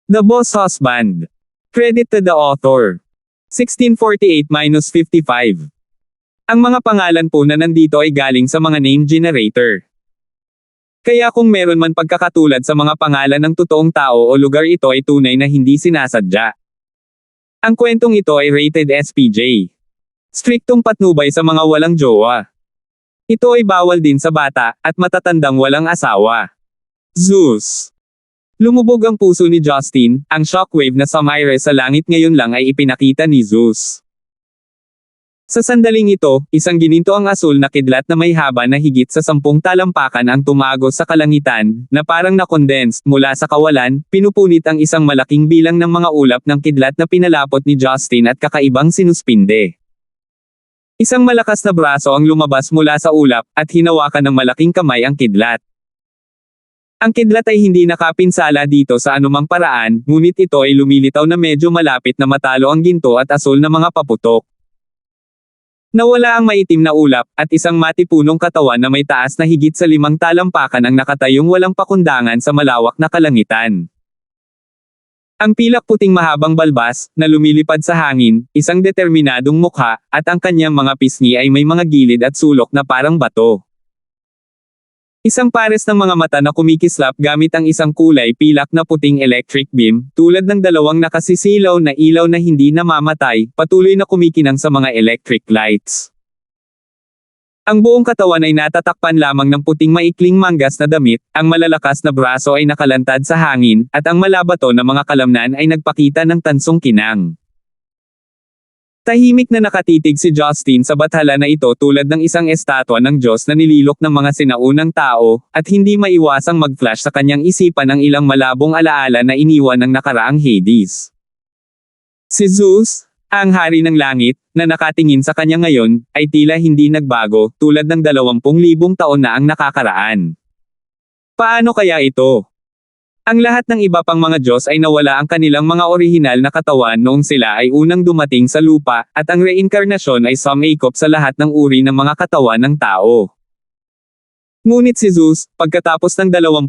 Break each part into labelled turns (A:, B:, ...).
A: The Boss Husband. Credit to the author. 1648-55. Ang mga pangalan po na nandito ay galing sa mga name generator. Kaya kung meron man pagkakatulad sa mga pangalan ng totoong tao o lugar, ito ay tunay na hindi sinasadya. Ang kwentong ito ay rated SPJ. Striktong patnubay sa mga walang jowa. Ito ay bawal din sa bata at matatandang walang asawa. Zeus. Lumubog ang puso ni Justin, ang shockwave na sumire sa langit ngayon lang ay ipinakita ni Zeus. Sa sandaling ito, isang gininto ang asul na kidlat na may haba na higit sa 10 talampakan ang tumagos sa kalangitan, na parang na-condensed mula sa kawalan, pinupunit ang isang malaking bilang ng mga ulap ng kidlat na pinalapot ni Justin at kakaibang sinuspinde. Isang malakas na braso ang lumabas mula sa ulap, at hinawakan ng malaking kamay ang kidlat. Ang kidlat ay hindi nakapinsala dito sa anumang paraan, ngunit ito ay lumilitaw na medyo malapit na matalo ang ginto at asul na mga paputok. Nawala ang maitim na ulap, at isang matipunong katawan na may taas na higit sa 5 talampakan ang nakatayong walang pakundangan sa malawak na kalangitan. Ang pilak puting mahabang balbas, na lumilipad sa hangin, isang determinadong mukha, at ang kanyang mga pisngi ay may mga gilid at sulok na parang bato. Isang pares ng mga mata na kumikislap gamit ang isang kulay pilak na puting electric beam, tulad ng dalawang nakasisilaw na ilaw na hindi namamatay, patuloy na kumikinang sa mga electric lights. Ang buong katawan ay natatakpan lamang ng puting maikling manggas na damit, ang malalakas na braso ay nakalantad sa hangin, at ang malabato na mga kalamnan ay nagpakita ng tansong kinang. Tahimik na nakatitig si Justin sa bathala na ito tulad ng isang estatwa ng Diyos na nililok ng mga sinaunang tao, at hindi maiwasang mag-flash sa kanyang isipan ang ilang malabong alaala na iniwan ng nakaraang Hades. Si Zeus, ang hari ng langit, na nakatingin sa kanya ngayon, ay tila hindi nagbago, tulad ng 20,000 taon na ang nakakaraan. Paano kaya ito? Ang lahat ng iba pang mga Diyos ay nawala ang kanilang mga orihinal na katawan noong sila ay unang dumating sa lupa, at ang reinkarnasyon ay sumaikop sa lahat ng uri ng mga katawan ng tao. Ngunit si Zeus, pagkatapos ng 20,000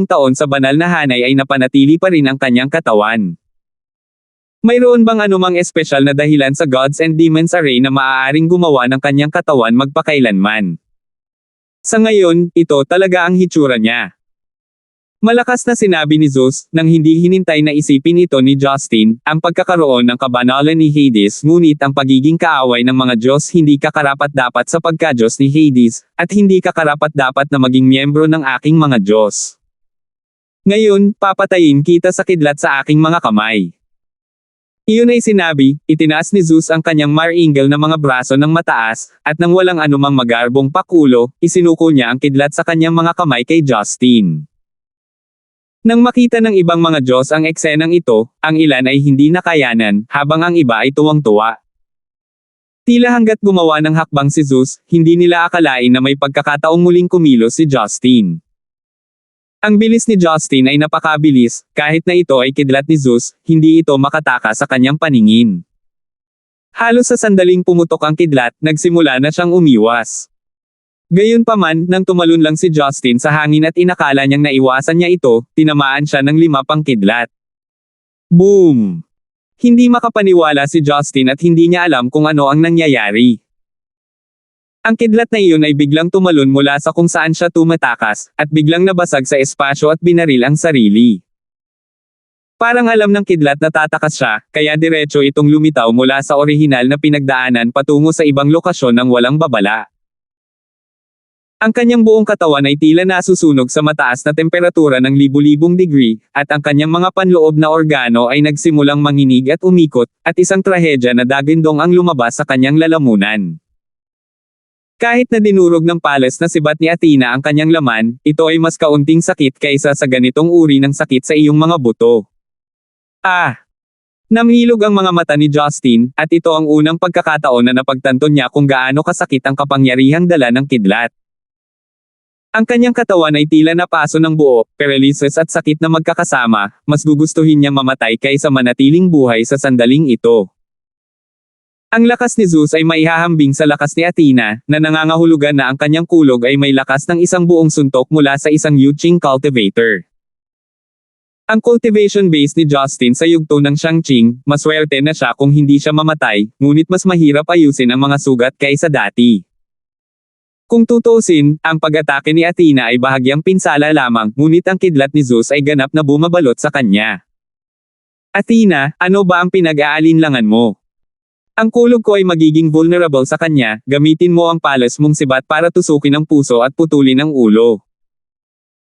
A: taon sa banal na hanay ay napanatili pa rin ang kanyang katawan. Mayroon bang anumang espesyal na dahilan sa Gods and Demons Array na maaaring gumawa ng kanyang katawan magpakailanman? Sa ngayon, ito talaga ang hitsura niya. Malakas na sinabi ni Zeus, nang hindi hinintay na isipin ito ni Justin, ang pagkakaroon ng kabanalan ni Hades, ngunit ang pagiging kaaway ng mga Diyos hindi kakarapat-dapat sa pagka-Diyos ni Hades, at hindi kakarapat-dapat na maging miyembro ng aking mga Diyos. Ngayon, papatayin kita sa kidlat sa aking mga kamay. Iyon ay sinabi, itinaas ni Zeus ang kanyang maringal na mga braso ng mataas, at nang walang anumang magarbong pakulo, isinuko niya ang kidlat sa kanyang mga kamay kay Justin. Nang makita ng ibang mga Diyos ang eksenang ito, ang ilan ay hindi nakayanan, habang ang iba ay tuwang-tuwa. Tila hanggat gumawa ng hakbang si Zeus, hindi nila akalain na may pagkakataong muling kumilos si Justin. Ang bilis ni Justin ay napakabilis, kahit na ito ay kidlat ni Zeus, hindi ito makataka sa kanyang paningin. Halos sa sandaling pumutok ang kidlat, nagsimula na siyang umiwas. Gayunpaman, nang tumalon lang si Justin sa hangin at inakala niyang naiwasan niya ito, tinamaan siya ng 5 pang kidlat. Boom! Hindi makapaniwala si Justin at hindi niya alam kung ano ang nangyayari. Ang kidlat na iyon ay biglang tumalon mula sa kung saan siya tumatakas, at biglang nabasag sa espasyo at binaril ang sarili. Parang alam ng kidlat na tatakas siya, kaya diretso itong lumitaw mula sa orihinal na pinagdaanan patungo sa ibang lokasyon ng walang babala. Ang kanyang buong katawan ay tila nasusunog sa mataas na temperatura ng libu-libong degree, at ang kanyang mga panloob na organo ay nagsimulang manginig at umikot, at isang trahedya na dagindong ang lumabas sa kanyang lalamunan. Kahit na dinurog ng Pales na sibat ni Athena ang kanyang laman, ito ay mas kaunting sakit kaysa sa ganitong uri ng sakit sa iyong mga buto. Namhilog ang mga mata ni Justin, at ito ang unang pagkakataon na napagtanto niya kung gaano kasakit ang kapangyarihang dala ng kidlat. Ang kanyang katawan ay tila napaso ng buo, paralysis at sakit na magkakasama, mas gugustuhin niyang mamatay kaysa manatiling buhay sa sandaling ito. Ang lakas ni Zeus ay maihahambing sa lakas ni Athena, na nangangahulugan na ang kanyang kulog ay may lakas ng isang buong suntok mula sa isang Yuching cultivator. Ang cultivation base ni Justin sa yugto ng Xiangqing, maswerte na siya kung hindi siya mamatay, ngunit mas mahirap ayusin ang mga sugat kaysa dati. Kung tutuusin, ang pag-atake ni Athena ay bahagyang pinsala lamang, ngunit ang kidlat ni Zeus ay ganap na bumabalot sa kanya. Athena, ano ba ang pinag-aalinlangan mo? Ang kulog ko ay magiging vulnerable sa kanya, gamitin mo ang palas mong sibat para tusukin ang puso at putulin ang ulo.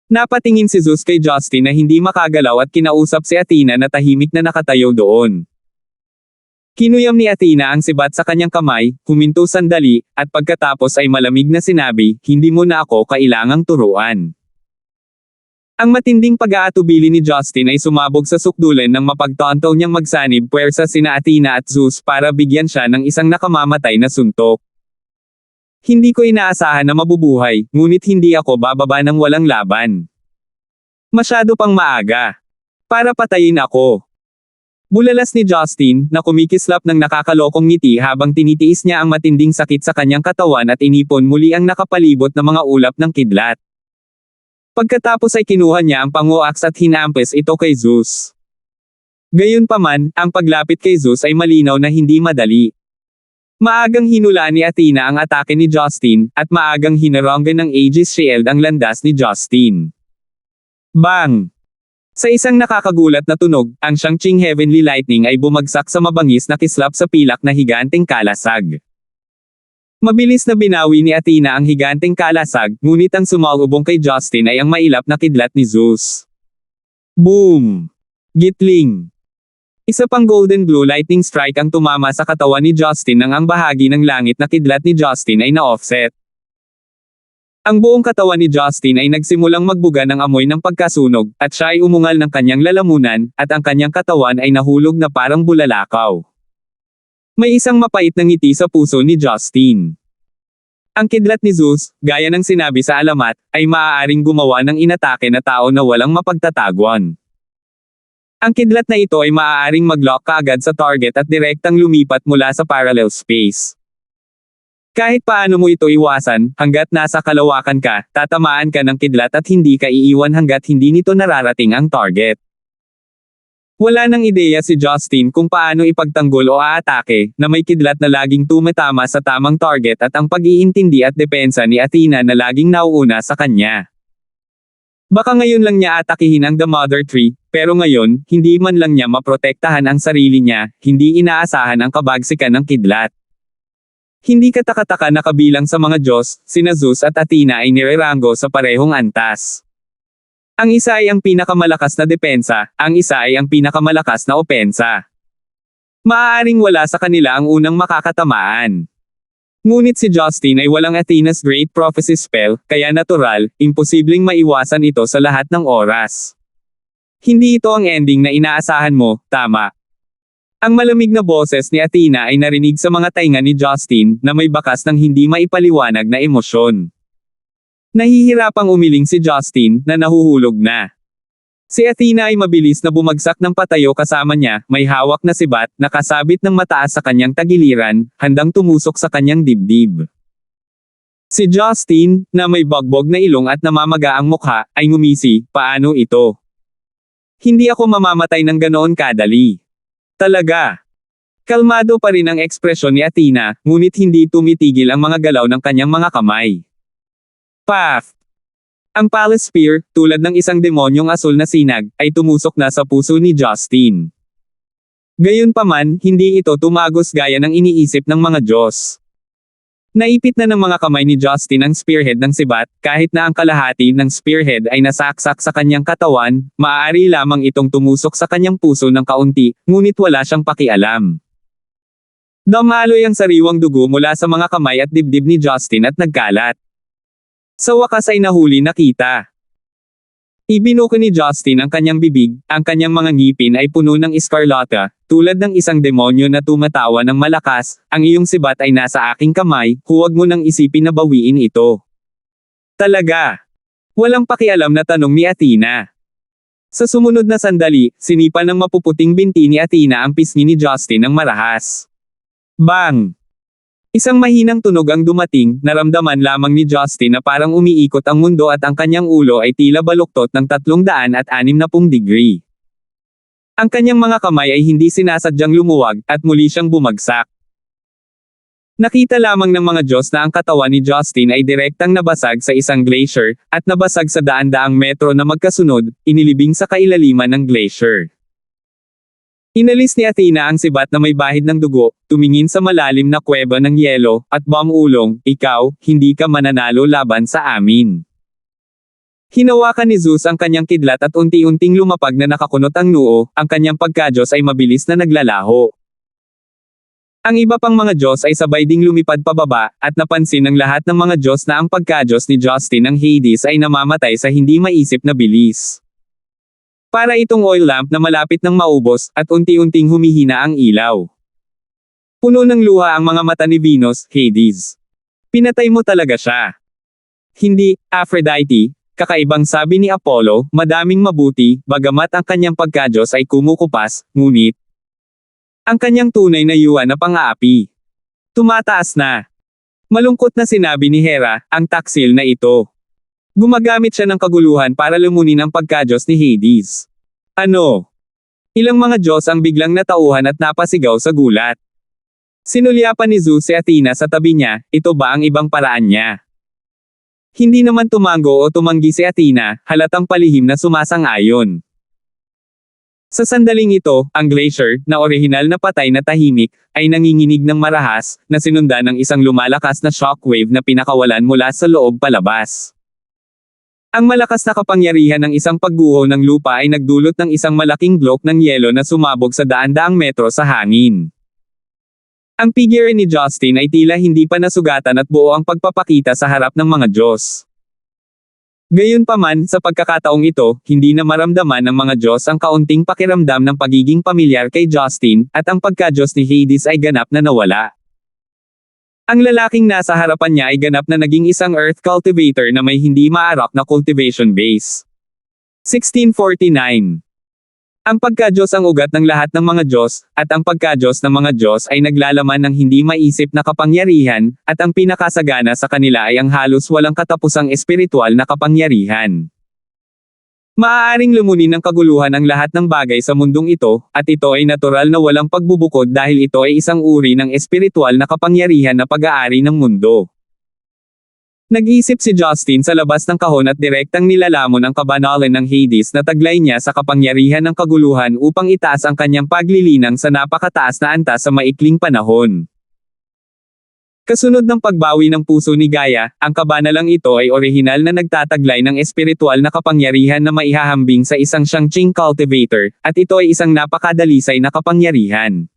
A: Napatingin si Zeus kay Justin na hindi makagalaw at kinausap si Athena na tahimik na nakatayo doon. Kinuyam ni Athena ang sibat sa kanyang kamay, huminto sandali, at pagkatapos ay malamig na sinabi, hindi mo na ako kailangang turuan. Ang matinding pag-aatubili ni Justin ay sumabog sa sukdulan ng mapagtantaw niyang magsanib puwersa sina Athena at Zeus para bigyan siya ng isang nakamamatay na suntok. Hindi ko inaasahan na mabubuhay, ngunit hindi ako bababa ng walang laban. Masyado pang maaga. Para patayin ako. Bulalas ni Justin, na kumikislap ng nakakalokong ngiti habang tinitiis niya ang matinding sakit sa kanyang katawan at inipon muli ang nakapalibot na mga ulap ng kidlat. Pagkatapos ay kinuha niya ang panguaks at hinampes ito kay Zeus. Gayunpaman, ang paglapit kay Zeus ay malinaw na hindi madali. Maagang hinulaan ni Athena ang atake ni Justin, at maagang hinaranggan ng Aegis Shield ang landas ni Justin. Bang! Sa isang nakakagulat na tunog, ang Xiangqing Heavenly Lightning ay bumagsak sa mabangis na kislap sa pilak na higanteng kalasag. Mabilis na binawi ni Athena ang higanteng kalasag, ngunit ang sumalubong kay Justin ay ang mailap na kidlat ni Zeus. Boom! Gitling! Isa pang golden blue lightning strike ang tumama sa katawan ni Justin nang ang bahagi ng langit na kidlat ni Justin ay na-offset. Ang buong katawan ni Justin ay nagsimulang magbuga ng amoy ng pagkasunog, at siya ay umungal ng kanyang lalamunan, at ang kanyang katawan ay nahulog na parang bulalakaw. May isang mapait na ngiti sa puso ni Justin. Ang kidlat ni Zeus, gaya ng sinabi sa alamat, ay maaaring gumawa ng inatake na tao na walang mapagtatagwan. Ang kidlat na ito ay maaaring mag-lock kaagad sa target at direktang lumipat mula sa parallel space. Kahit paano mo ito iwasan, hanggat nasa kalawakan ka, tatamaan ka ng kidlat at hindi ka iiwan hanggat hindi nito nararating ang target. Wala nang ideya si Justin kung paano ipagtanggol o aatake, na may kidlat na laging tumatama sa tamang target at ang pag-iintindi at depensa ni Athena na laging nauuna sa kanya. Baka ngayon lang niya atakihin ang The Mother Tree, pero ngayon, hindi man lang niya maprotektahan ang sarili niya, hindi inaasahan ang kabagsikan ng kidlat. Hindi katakataka na kabilang sa mga Diyos, sina Zeus at Athena ay nireranggo sa parehong antas. Ang isa ay ang pinakamalakas na depensa, ang isa ay ang pinakamalakas na opensa. Maaaring wala sa kanila ang unang makakatamaan. Ngunit si Justin ay walang Athena's Great Prophecy spell, kaya natural, imposibleng maiwasan ito sa lahat ng oras. Hindi ito ang ending na inaasahan mo, tama. Ang malamig na boses ni Athena ay narinig sa mga tainga ni Justin, na may bakas ng hindi maipaliwanag na emosyon. Nahihirapang umiling si Justin, na nahuhulog na. Si Athena ay mabilis na bumagsak ng patayo kasama niya, may hawak na sibat, nakasabit ng mataas sa kanyang tagiliran, handang tumusok sa kanyang dibdib. Si Justin, na may bagbog na ilong at namamaga ang mukha, ay ngumisi, paano ito? Hindi ako mamamatay ng ganoon kadali. Talaga. Kalmado pa rin ang ekspresyon ni Athena, ngunit hindi tumitigil ang mga galaw ng kanyang mga kamay. Paf! Ang Palace Spear, tulad ng isang demonyong asul na sinag, ay tumusok na sa puso ni Justin. Gayunpaman, hindi ito tumagos gaya ng iniisip ng mga Diyos. Naipit na ng mga kamay ni Justin ang spearhead ng sibat, kahit na ang kalahati ng spearhead ay nasaksak sa kanyang katawan, maaari lamang itong tumusok sa kanyang puso ng kaunti, ngunit wala siyang pakialam. Damaloy ang sariwang dugo mula sa mga kamay at dibdib ni Justin at nagkalat. Sa wakas ay nahuli na kita. Ibinuko ni Justin ang kanyang bibig, ang kanyang mga ngipin ay puno ng eskarlata, tulad ng isang demonyo na tumatawa ng malakas, ang iyong sibat ay nasa aking kamay, huwag mo nang isipin na bawiin ito. Talaga. Walang pakialam na tanong ni Athena. Sa sumunod na sandali, sinipa ng mapuputing binti ni Athena ang pisngi ni Justin ng marahas. Bang! Isang mahinang tunog ang dumating, naramdaman lamang ni Justin na parang umiikot ang mundo at ang kanyang ulo ay tila baluktot ng 360 degree. Ang kanyang mga kamay ay hindi sinasadyang lumuwag, at muli siyang bumagsak. Nakita lamang ng mga Diyos na ang katawan ni Justin ay direktang nabasag sa isang glacier, at nabasag sa daan-daang metro na magkasunod, inilibing sa kailaliman ng glacier. Inalis ni Athena ang sibat na may bahid ng dugo, tumingin sa malalim na kuweba ng yelo, at bumulong, "Ikaw, hindi ka mananalo laban sa amin." Hinawakan ni Zeus ang kanyang kidlat at unti-unting lumapag na nakakunot ang noo, ang kanyang pagkadyos ay mabilis na naglalaho. Ang iba pang mga Diyos ay sabay ding lumipad pababa, at napansin ng lahat ng mga Diyos na ang pagkadyos ni Justin ang Hades ay namamatay sa hindi maisip na bilis. Para itong oil lamp na malapit ng maubos, at unti-unting humihina ang ilaw. Puno ng luha ang mga mata ni Venus, "Hades. Pinatay mo talaga siya." "Hindi, Aphrodite," kakaibang sabi ni Apollo, madaming mabuti, bagamat ang kanyang pagkadyos ay kumukupas, ngunit ang kanyang tunay na yuwa na pang-aapi tumataas na. Malungkot na sinabi ni Hera, ang taksil na ito. Gumagamit siya ng kaguluhan para lumunin ang pagkadyos ni Hades. Ano? Ilang mga Diyos ang biglang natauhan at napasigaw sa gulat. Sinulyapan ni Zeus si Athena sa tabi niya, ito ba ang ibang paraan niya? Hindi naman tumango o tumanggi si Athena, halatang palihim na sumasang-ayon. Sa sandaling ito, ang glacier, na orihinal na patay na tahimik, ay nanginginig ng marahas, na sinundan ng isang lumalakas na shockwave na pinakawalan mula sa loob palabas. Ang malakas na kapangyarihan ng isang pagguho ng lupa ay nagdulot ng isang malaking blok ng yelo na sumabog sa daan-daang metro sa hangin. Ang figure ni Justin ay tila hindi pa nasugatan at buo ang pagpapakita sa harap ng mga Diyos. Gayunpaman, sa pagkakataong ito, hindi na maramdaman ng mga Diyos ang kaunting pakiramdam ng pagiging pamilyar kay Justin, at ang pagkadyos ni Hades ay ganap na nawala. Ang lalaking nasa harapan niya ay ganap na naging isang earth cultivator na may hindi maarak na cultivation base. 1649. Ang pagkadyos ang ugat ng lahat ng mga Diyos, at ang pagkadyos ng mga Diyos ay naglalaman ng hindi maisip na kapangyarihan, at ang pinakasagana sa kanila ay ang halos walang katapusang espiritual na kapangyarihan. Maaaring lumunin ng kaguluhan ang lahat ng bagay sa mundong ito, at ito ay natural na walang pagbubukod dahil ito ay isang uri ng espiritual na kapangyarihan na pag-aari ng mundo. Nag-isip si Justin sa labas ng kahon at direktang nilalamon ang kabanalan ng Hades na taglay niya sa kapangyarihan ng kaguluhan upang itaas ang kanyang paglilinang sa napakataas na antas sa maikling panahon. Kasunod ng pagbawi ng puso ni Gaia, ang kabanalang ito ay orihinal na nagtataglay ng espiritual na kapangyarihan na maihahambing sa isang Shang-Ching cultivator, at ito ay isang napakadalisay na kapangyarihan.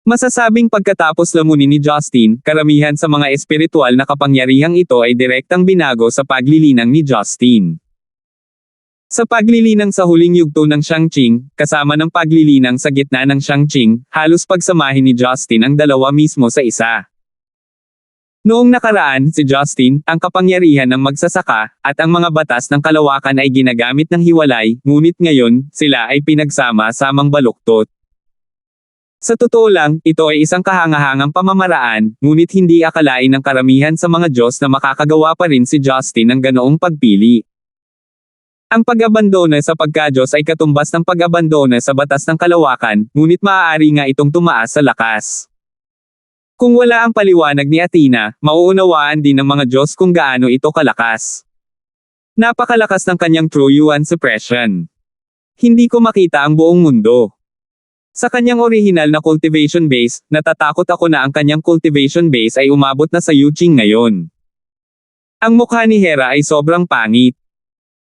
A: Masasabing pagkatapos lamunin ni Justin, karamihan sa mga espiritual na kapangyarihang ito ay direktang binago sa paglilinang ni Justin. Sa paglilinang sa huling yugto ng Shang-Ching, kasama ng paglilinang sa gitna ng Shang-Ching, halos pagsamahin ni Justin ang dalawa mismo sa isa. Noong nakaraan, si Justin, ang kapangyarihan ng magsasaka, at ang mga batas ng kalawakan ay ginagamit ng hiwalay, ngunit ngayon, sila ay pinagsama-samang baluktot. Sa totoo lang, ito ay isang kahangahangang pamamaraan, ngunit hindi akalain ng karamihan sa mga Diyos na makakagawa pa rin si Justin ng ganoong pagpili. Ang pag-abandona sa pagkadyos ay katumbas ng pag-abandona sa batas ng kalawakan, ngunit maaari nga itong tumaas sa lakas. Kung wala ang paliwanag ni Athena, mauunawaan din ng mga Diyos kung gaano ito kalakas. Napakalakas ng kanyang true yuan suppression. Hindi ko makita ang buong mundo. Sa kanyang orihinal na cultivation base, natatakot ako na ang kanyang cultivation base ay umabot na sa Yuching ngayon. Ang mukha ni Hera ay sobrang pangit.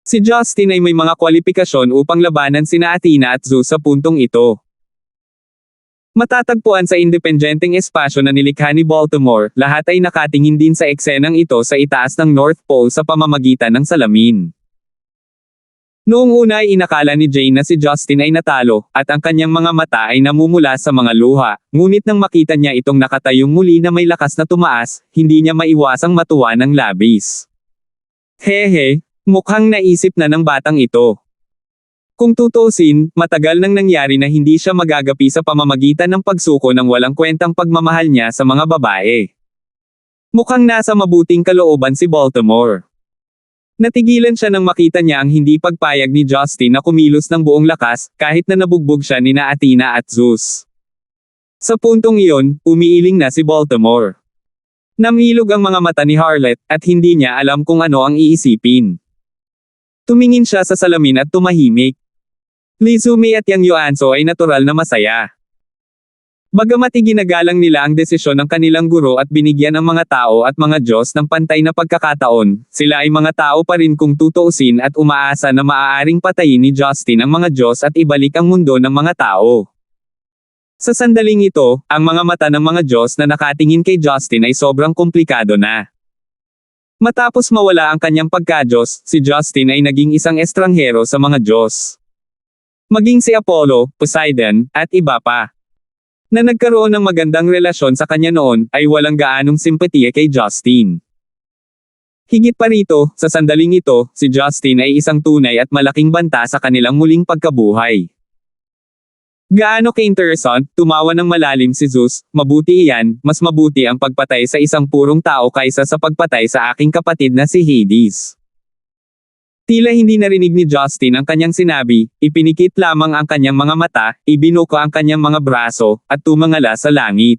A: Si Justin ay may mga kwalipikasyon upang labanan sina Athena at Zeus sa puntong ito. Matatagpuan sa independenteng espasyo na nilikha ni Baltimore, lahat ay nakatingin din sa eksenang ito sa itaas ng North Pole sa pamamagitan ng salamin. Noong una ay inakala ni Jane na si Justin ay natalo, at ang kanyang mga mata ay namumula sa mga luha, ngunit nang makita niya itong nakatayong muli na may lakas na tumaas, hindi niya maiwasang matuwa ng labis. Hehe, mukhang naisip na ng batang ito. Kung tutuusin, matagal nang nangyari na hindi siya magagapi sa pamamagitan ng pagsuko ng walang kwentang pagmamahal niya sa mga babae. Mukhang nasa mabuting kalooban si Baltimore. Natigilan siya nang makita niya ang hindi pagpayag ni Justin na kumilos ng buong lakas, kahit na nabugbog siya nina Athena at Zeus. Sa puntong iyon, umiiling na si Baltimore. Namilog ang mga mata ni Harlot, at hindi niya alam kung ano ang iisipin. Tumingin siya sa salamin at tumahimik. Lizumi at Yang Yuanso ay natural na masaya. Bagamat iginagalang nila ang desisyon ng kanilang guro at binigyan ang mga tao at mga Diyos ng pantay na pagkakataon, sila ay mga tao pa rin kung tutuusin at umaasa na maaaring patayin ni Justin ang mga Diyos at ibalik ang mundo ng mga tao. Sa sandaling ito, ang mga mata ng mga Diyos na nakatingin kay Justin ay sobrang komplikado na. Matapos mawala ang kanyang pagka-Diyos, si Justin ay naging isang estranghero sa mga Diyos. Maging si Apollo, Poseidon, at iba pa. Na nagkaroon ng magandang relasyon sa kanya noon, ay walang gaanong simpatiya kay Justin. Higit pa rito, sa sandaling ito, si Justin ay isang tunay at malaking banta sa kanilang muling pagkabuhay. Gaano ka-interessant, tumawa ng malalim si Zeus, mabuti iyan, mas mabuti ang pagpatay sa isang purong tao kaysa sa pagpatay sa aking kapatid na si Hades. Tila hindi narinig ni Justin ang kanyang sinabi, ipinikit lamang ang kanyang mga mata, ibinuko ang kanyang mga braso, at tumangala sa langit.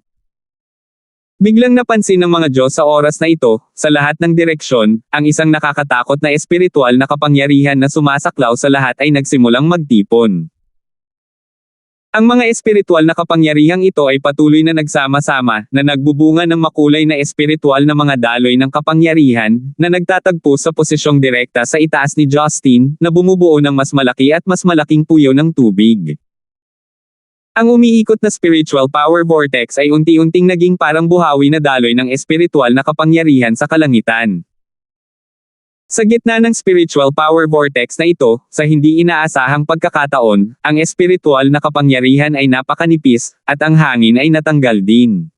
A: Biglang napansin ng mga Diyos sa oras na ito, sa lahat ng direksyon, ang isang nakakatakot na espiritual na kapangyarihan na sumasaklaw sa lahat ay nagsimulang magtipon. Ang mga espiritual na kapangyarihang ito ay patuloy na nagsama-sama, na nagbubunga ng makulay na espiritual na mga daloy ng kapangyarihan, na nagtatagpo sa posisyong direkta sa itaas ni Justin, na bumubuo ng mas malaki at mas malaking puyo ng tubig. Ang umiikot na spiritual power vortex ay unti-unting naging parang buhawi na daloy ng espiritual na kapangyarihan sa kalangitan. Sa gitna ng spiritual power vortex na ito, sa hindi inaasahang pagkakataon, ang espiritual na kapangyarihan ay napakanipis, at ang hangin ay natanggal din.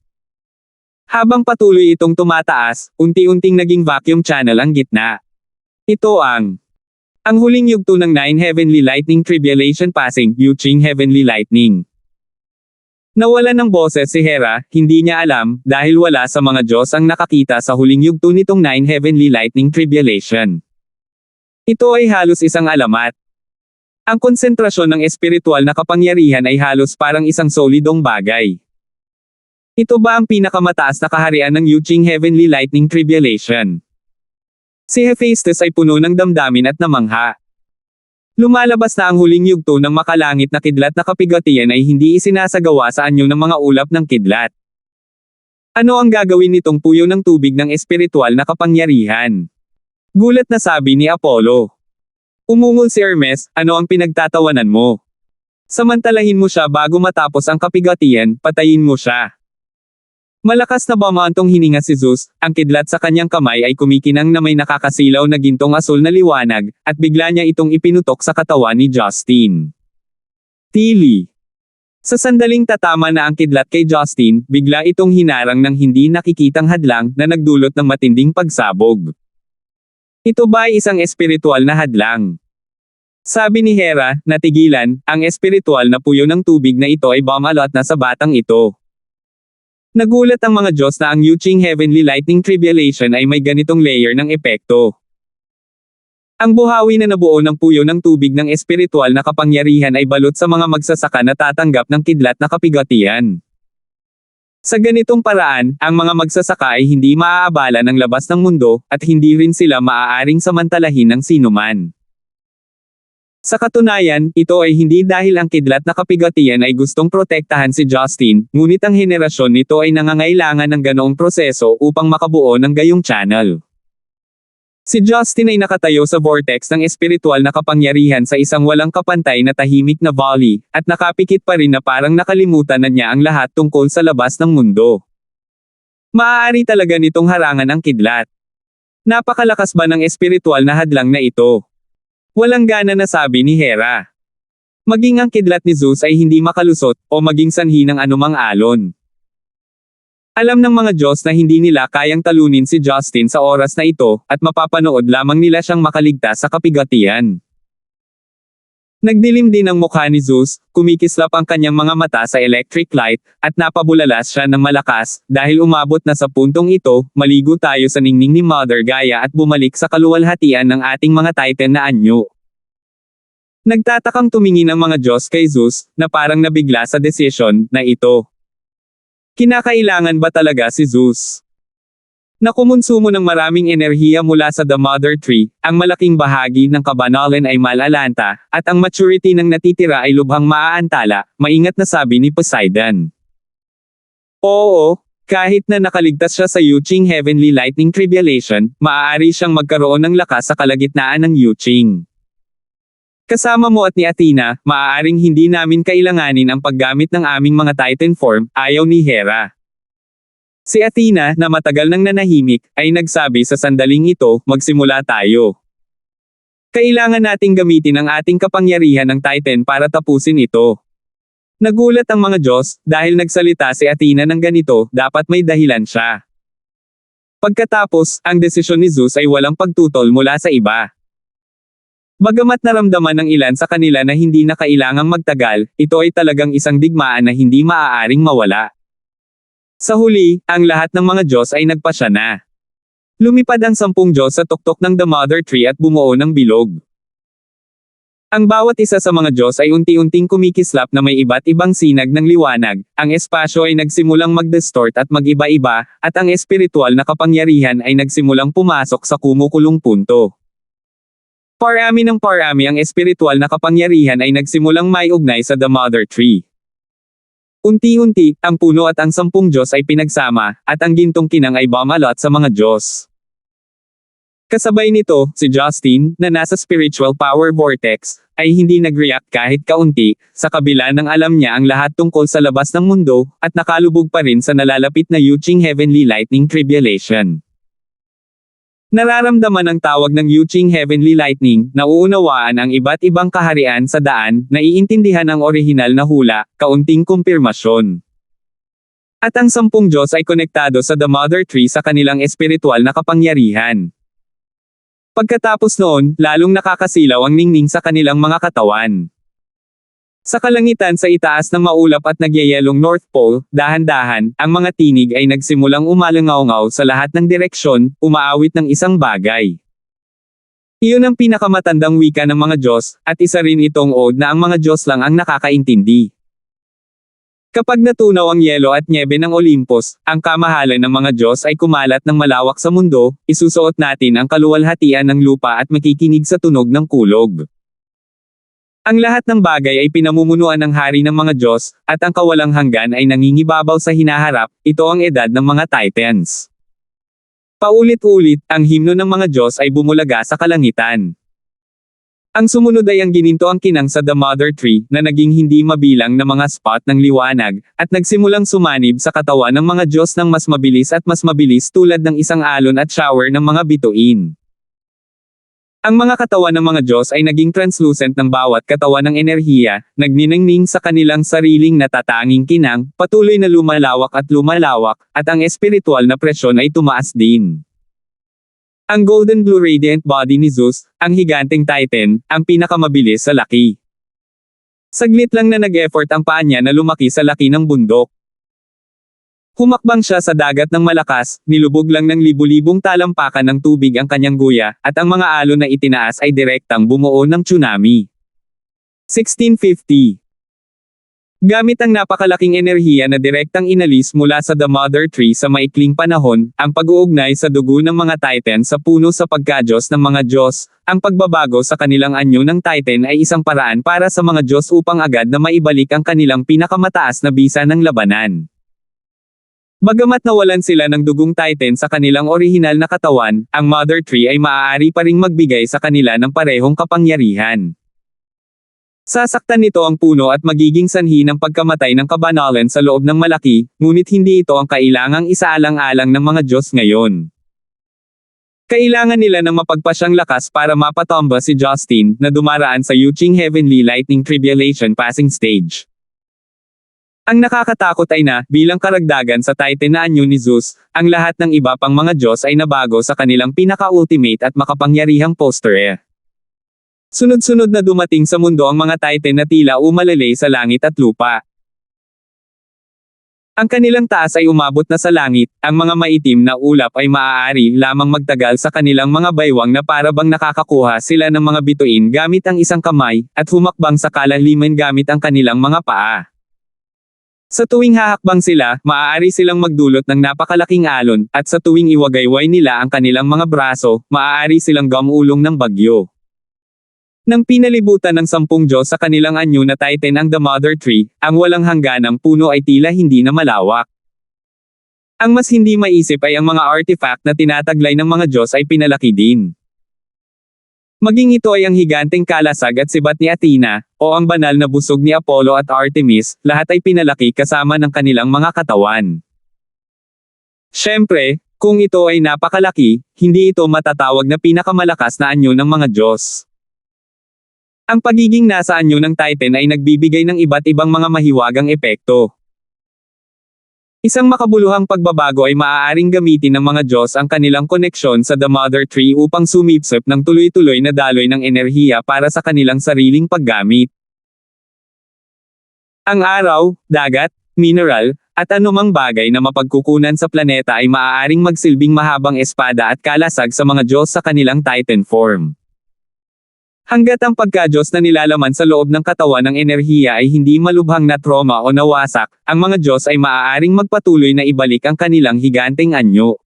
A: Habang patuloy itong tumataas, unti-unting naging vacuum channel ang gitna. Ito ang huling yugto ng 9 Heavenly Lightning Tribulation Passing, Yuching Heavenly Lightning. Nawalan ng boses si Hera, hindi niya alam, dahil wala sa mga Diyos ang nakakita sa huling yugto nitong 9 Heavenly Lightning Tribulation. Ito ay halos isang alamat. Ang konsentrasyon ng espiritual na kapangyarihan ay halos parang isang solidong bagay. Ito ba ang pinakamataas na kaharian ng Yuching Heavenly Lightning Tribulation? Si Hephaestus ay puno ng damdamin at namangha. Lumalabas na ang huling yugto ng makalangit na kidlat na kapigatian ay hindi isinasagawa sa anyo ng mga ulap ng kidlat. Ano ang gagawin nitong puyo ng tubig ng espiritual na kapangyarihan? Gulat na sabi ni Apollo. Umungol si Hermes, ano ang pinagtatawanan mo? Samantalahin mo siya bago matapos ang kapigatian, patayin mo siya. Malakas na bumantong hininga si Zeus, ang kidlat sa kanyang kamay ay kumikinang na may nakakasilaw na gintong asul na liwanag, at bigla niya itong ipinutok sa katawan ni Justin. Tili. Sa sandaling tatama na ang kidlat kay Justin, bigla itong hinarang ng hindi nakikitang hadlang na nagdulot ng matinding pagsabog. Ito ba ay isang espiritual na hadlang? Sabi ni Hera, natigilan, ang espiritual na puyo ng tubig na ito ay bumalot na sa batang ito. Nagulat ang mga Diyos na ang Yuching Heavenly Lightning Tribulation ay may ganitong layer ng epekto. Ang buhawi na nabuo ng puyo ng tubig ng espiritual na kapangyarihan ay balot sa mga magsasaka na tatanggap ng kidlat na kapigatian. Sa ganitong paraan, ang mga magsasaka ay hindi maaabala ng labas ng mundo, at hindi rin sila maaaring samantalahin ng sinuman. Sa katunayan, ito ay hindi dahil ang kidlat na kapigatian ay gustong protektahan si Justin, ngunit ang henerasyon nito ay nangangailangan ng ganoong proseso upang makabuo ng gayong channel. Si Justin ay nakatayo sa vortex ng espiritual na kapangyarihan sa isang walang kapantay na tahimik na valley, at nakapikit pa rin na parang nakalimutan na niya ang lahat tungkol sa labas ng mundo. Maaari talaga nitong harangan ang kidlat. Napakalakas ba ng espiritual na hadlang na ito? Walang gana na sabi ni Hera. Maging ang kidlat ni Zeus ay hindi makalusot, o maging sanhi ng anumang alon. Alam ng mga Diyos na hindi nila kayang talunin si Justin sa oras na ito, at mapapanood lamang nila siyang makaligtas sa kapigatian. Nagdilim din ang mukha ni Zeus, kumikislap ang kanyang mga mata sa electric light, at napabulalas siya ng malakas, dahil umabot na sa puntong ito, maligo tayo sa ningning ni Mother Gaia at bumalik sa kaluwalhatian ng ating mga Titan na anyo. Nagtatakang tumingin ang mga Diyos kay Zeus, na parang nabigla sa desisyon na ito. Kinakailangan ba talaga si Zeus? Na kumonsumo ng maraming enerhiya mula sa The Mother Tree, ang malaking bahagi ng kabanalan ay malalanta, at ang maturity ng natitira ay lubhang maaantala, maingat na sabi ni Poseidon. Oo, kahit na nakaligtas siya sa Yuching Heavenly Lightning Tribulation, maaari siyang magkaroon ng lakas sa kalagitnaan ng Yuching. Kasama mo at ni Athena, maaaring hindi namin kailanganin ang paggamit ng aming mga Titan form, ayaw ni Hera. Si Athena, na matagal nang nanahimik, ay nagsabi sa sandaling ito, magsimula tayo. Kailangan nating gamitin ang ating kapangyarihan ng Titan para tapusin ito. Nagulat ang mga Diyos, dahil nagsalita si Athena ng ganito, dapat may dahilan siya. Pagkatapos, ang desisyon ni Zeus ay walang pagtutol mula sa iba. Bagamat naramdaman ng ilan sa kanila na hindi na kailangang magtagal, ito ay talagang isang digmaan na hindi maaaring mawala. Sa huli, ang lahat ng mga Diyos ay nagpasya na. Lumipad ang 10 Diyos sa tuktok ng The Mother Tree at bumuo ng bilog. Ang bawat isa sa mga Diyos ay unti-unting kumikislap na may iba't ibang sinag ng liwanag, ang espasyo ay nagsimulang mag-distort at mag-iba-iba, at ang espiritual na kapangyarihan ay nagsimulang pumasok sa kumukulong punto. Parami ng parami ang espiritual na kapangyarihan ay nagsimulang maiugnay sa The Mother Tree. Unti-unti, ang puno at ang 10 Diyos ay pinagsama, at ang gintong kinang ay bumalot sa mga Diyos. Kasabay nito, si Justin, na nasa spiritual power vortex, ay hindi nag-react kahit kaunti, sa kabila ng alam niya ang lahat tungkol sa labas ng mundo, at nakalubog pa rin sa nalalapit na Yuching Heavenly Lightning Tribulation. Nararamdaman ang tawag ng Yuching Heavenly Lightning, nauunawaan ang iba't ibang kaharian sa daan, naiintindihan ang orihinal na hula, kaunting kumpirmasyon. At ang 10 Diyos ay konektado sa The Mother Tree sa kanilang espiritual na kapangyarihan. Pagkatapos noon, lalong nakakasilaw ang ningning sa kanilang mga katawan. Sa kalangitan sa itaas ng maulap at nagyayelong North Pole, dahan-dahan, ang mga tinig ay nagsimulang umalangaw-ngaw sa lahat ng direksyon, umaawit ng isang bagay. Iyon ang pinakamatandang wika ng mga Diyos, at isa rin itong ode na ang mga Diyos lang ang nakakaintindi. Kapag natunaw ang yelo at nyebe ng Olympus, ang kamahalan ng mga Diyos ay kumalat ng malawak sa mundo, isusuot natin ang kaluwalhatian ng lupa at makikinig sa tunog ng kulog. Ang lahat ng bagay ay pinamumunuan ng hari ng mga Diyos, at ang kawalang hanggan ay nangingibabaw sa hinaharap, ito ang edad ng mga Titans. Paulit-ulit, ang himno ng mga Diyos ay bumulaga sa kalangitan. Ang sumunod ay ang gininto ang kinang sa The Mother Tree, na naging hindi mabilang na mga spot ng liwanag, at nagsimulang sumanib sa katawan ng mga Diyos ng mas mabilis at mas mabilis tulad ng isang alon at shower ng mga bituin. Ang mga katawan ng mga Diyos ay naging translucent ng bawat katawan ng enerhiya, nagniningning sa kanilang sariling natatanging kinang, patuloy na lumalawak, at ang espiritual na presyon ay tumaas din. Ang golden blue radiant body ni Zeus, ang higanteng Titan, ang pinakamabilis sa laki. Saglit lang na nag-effort ang paa niya na lumaki sa laki ng bundok. Humakbang siya sa dagat ng malakas, nilubog lang ng libu-libong talampakan ng tubig ang kanyang guya, at ang mga alon na itinaas ay direktang bumuo ng tsunami. 1650. Gamit ang napakalaking enerhiya na direktang inalis mula sa The Mother Tree sa maikling panahon, ang pag-uugnay sa dugo ng mga Titan sa puno sa pagkadyos ng mga Diyos, ang pagbabago sa kanilang anyo ng Titan ay isang paraan para sa mga Diyos upang agad na maibalik ang kanilang pinakamataas na bisa ng labanan. Bagamat nawalan sila ng dugong Titan sa kanilang orihinal na katawan, ang Mother Tree ay maaari pa ring magbigay sa kanila ng parehong kapangyarihan. Sasaktan nito ang puno at magiging sanhi ng pagkamatay ng kabanalan sa loob ng malaki, ngunit hindi ito ang kailangang isaalang-alang ng mga Diyos ngayon. Kailangan nila ng mapagpasyang lakas para mapatomba si Justin, na dumaraan sa Yuching Heavenly Lightning Tribulation Passing Stage. Ang nakakatakot ay na, bilang karagdagan sa Titan na anyo ni Zeus, ang lahat ng iba pang mga Diyos ay nabago sa kanilang pinaka-ultimate at makapangyarihang poster. Sunod-sunod na dumating sa mundo ang mga Titan na tila umalalay sa langit at lupa. Ang kanilang taas ay umabot na sa langit, ang mga maitim na ulap ay maaari lamang magtagal sa kanilang mga baywang na para bang nakakakuha sila ng mga bituin gamit ang isang kamay, at humakbang sa kalaliman gamit ang kanilang mga paa. Sa tuwing hahakbang sila, maaari silang magdulot ng napakalaking alon, at sa tuwing iwagayway nila ang kanilang mga braso, maaari silang gamulong ng bagyo. Nang pinalibutan ng 10 Diyos sa kanilang anyo na Titan ang The Mother Tree, ang walang hangganang puno ay tila hindi na malawak. Ang mas hindi maisip ay ang mga artifact na tinataglay ng mga Diyos ay pinalaki din. Maging ito ay ang higanteng kalasag at sibat ni Athena, o ang banal na busog ni Apollo at Artemis, lahat ay pinalaki kasama ng kanilang mga katawan. Siyempre, kung ito ay napakalaki, hindi ito matatawag na pinakamalakas na anyo ng mga Diyos. Ang pagiging nasa anyo ng Titan ay nagbibigay ng iba't ibang mga mahiwagang epekto. Isang makabuluhang pagbabago ay maaaring gamitin ng mga Diyos ang kanilang koneksyon sa The Mother Tree upang sumipsip ng tuloy-tuloy na daloy ng enerhiya para sa kanilang sariling paggamit. Ang araw, dagat, mineral, at anumang bagay na mapagkukunan sa planeta ay maaaring magsilbing mahabang espada at kalasag sa mga Diyos sa kanilang Titan form. Hanggat ang pagka-Diyos na nilalaman sa loob ng katawan ng enerhiya ay hindi malubhang na trauma o nawasak, ang mga Diyos ay maaaring magpatuloy na ibalik ang kanilang higanteng anyo.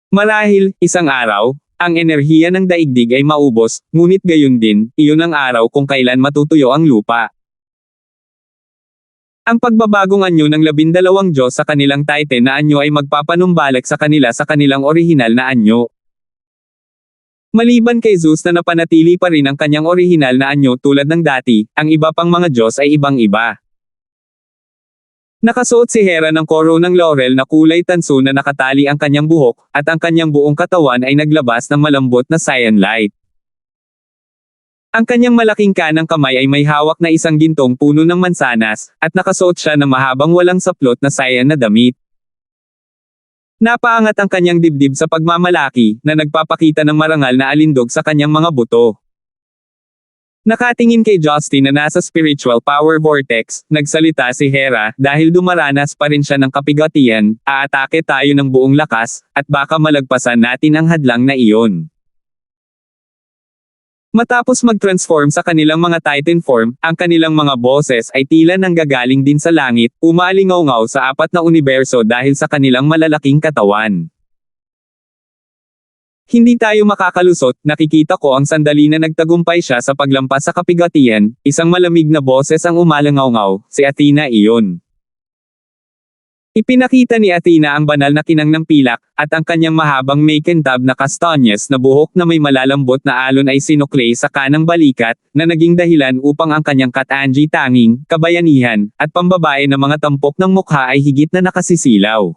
A: Marahil, isang araw, ang enerhiya ng daigdig ay maubos, ngunit gayon din, iyon ang araw kung kailan matutuyo ang lupa. Ang pagbabagong anyo ng 12 Diyos sa kanilang Titan na anyo ay magpapanumbalik sa kanila sa kanilang orihinal na anyo. Maliban kay Zeus na napanatili pa rin ang kanyang orihinal na anyo tulad ng dati, ang iba pang mga Diyos ay ibang-iba. Nakasuot si Hera ng koronang laurel na kulay tanso na nakatali ang kanyang buhok, at ang kanyang buong katawan ay naglabas ng malambot na cyan light. Ang kanyang malaking kanang kamay ay may hawak na isang gintong puno ng mansanas, at nakasuot siya ng mahabang walang saplot na cyan na damit. Napaangat ang kanyang dibdib sa pagmamalaki, na nagpapakita ng marangal na alindog sa kanyang mga buto. Nakatingin kay Justin na nasa spiritual power vortex, nagsalita si Hera, dahil dumaranas pa rin siya ng kapigatian, aatake tayo ng buong lakas, at baka malagpasan natin ang hadlang na iyon. Matapos mag-transform sa kanilang mga Titan form, ang kanilang mga boses ay tila nanggagaling din sa langit, umalingaw-ngaw sa 4 na universo dahil sa kanilang malalaking katawan. Hindi tayo makakalusot, nakikita ko ang sandali na nagtagumpay siya sa paglampas sa kapigatian, isang malamig na boses ang umalingaw-ngaw, si Athena iyon. Ipinakita ni Athena ang banal na kinang ng pilak, at ang kanyang mahabang makintab na kastanyes na buhok na may malalambot na alon ay sinukle sa kanang balikat, na naging dahilan upang ang kanyang katangi tanging, kabayanihan, at pambabae na mga tampok ng mukha ay higit na nakasisilaw.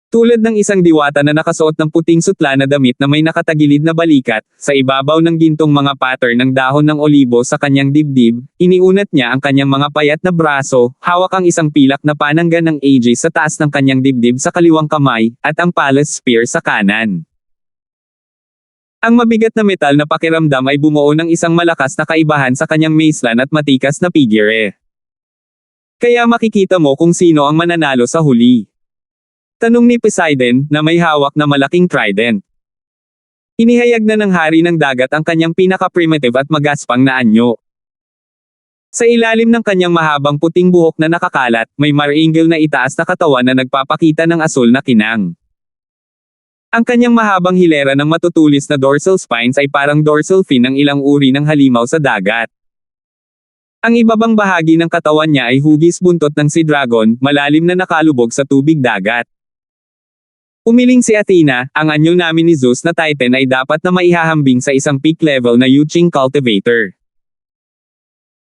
A: Tulad ng isang diwata na nakasuot ng puting sutla na damit na may nakatagilid na balikat, sa ibabaw ng gintong mga pattern ng dahon ng olibo sa kanyang dibdib, iniunat niya ang kanyang mga payat na braso, hawak ang isang pilak na pananggan ng Aegis sa taas ng kanyang dibdib sa kaliwang kamay, at ang Pallas Spear sa kanan. Ang mabigat na metal na pakiramdam ay bumuo ng isang malakas na kaibahan sa kanyang macelan at matikas na figure. Kaya makikita mo kung sino ang mananalo sa huli. Tanong ni Poseidon, na may hawak na malaking trident. Inihayag na ng hari ng dagat ang kanyang pinaka-primitive at magaspang na anyo. Sa ilalim ng kanyang mahabang puting buhok na nakakalat, may marangel na itaas na katawan na nagpapakita ng asul na kinang. Ang kanyang mahabang hilera ng matutulis na dorsal spines ay parang dorsal fin ng ilang uri ng halimaw sa dagat. Ang ibabang bahagi ng katawan niya ay hugis buntot ng sea dragon, malalim na nakalubog sa tubig dagat. Umiling si Athena, ang anyo namin ni Zeus na Titan ay dapat na maihahambing sa isang peak level na Yuching cultivator.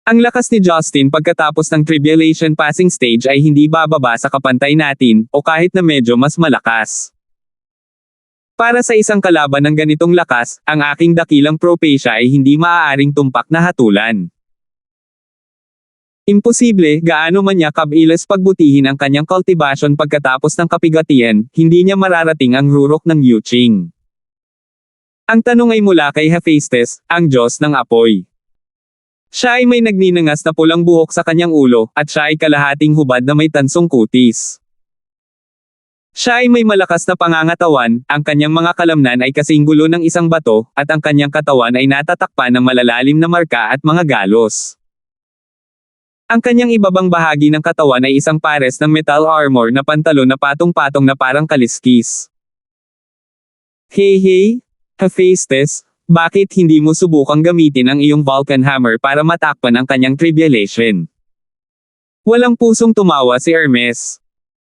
A: Ang lakas ni Justin pagkatapos ng tribulation passing stage ay hindi bababa sa kapantay natin, o kahit na medyo mas malakas. Para sa isang kalaban ng ganitong lakas, ang aking dakilang Propecia ay hindi maaaring tumpak na hatulan. Imposible, gaano man niya kabilis pagbutihin ang kanyang cultivation pagkatapos ng kapigatian, hindi niya mararating ang rurok ng Yuching. Ang tanong ay mula kay Hephaestus, ang Diyos ng apoy. Siya ay may nagninangas na pulang buhok sa kanyang ulo, at siya ay kalahating hubad na may tansong kutis. Siya ay may malakas na pangangatawan, ang kanyang mga kalamnan ay kasing gulo ng isang bato, at ang kanyang katawan ay natatakpan ng malalalim na marka at mga galos. Ang kanyang ibabang bahagi ng katawan ay isang pares ng metal armor na pantalon na patong-patong na parang kaliskis. Hey, Hephaestus, bakit hindi mo subukang gamitin ang iyong Vulcan Hammer para matakpan ang kanyang tribulation? Walang pusong tumawa si Hermes.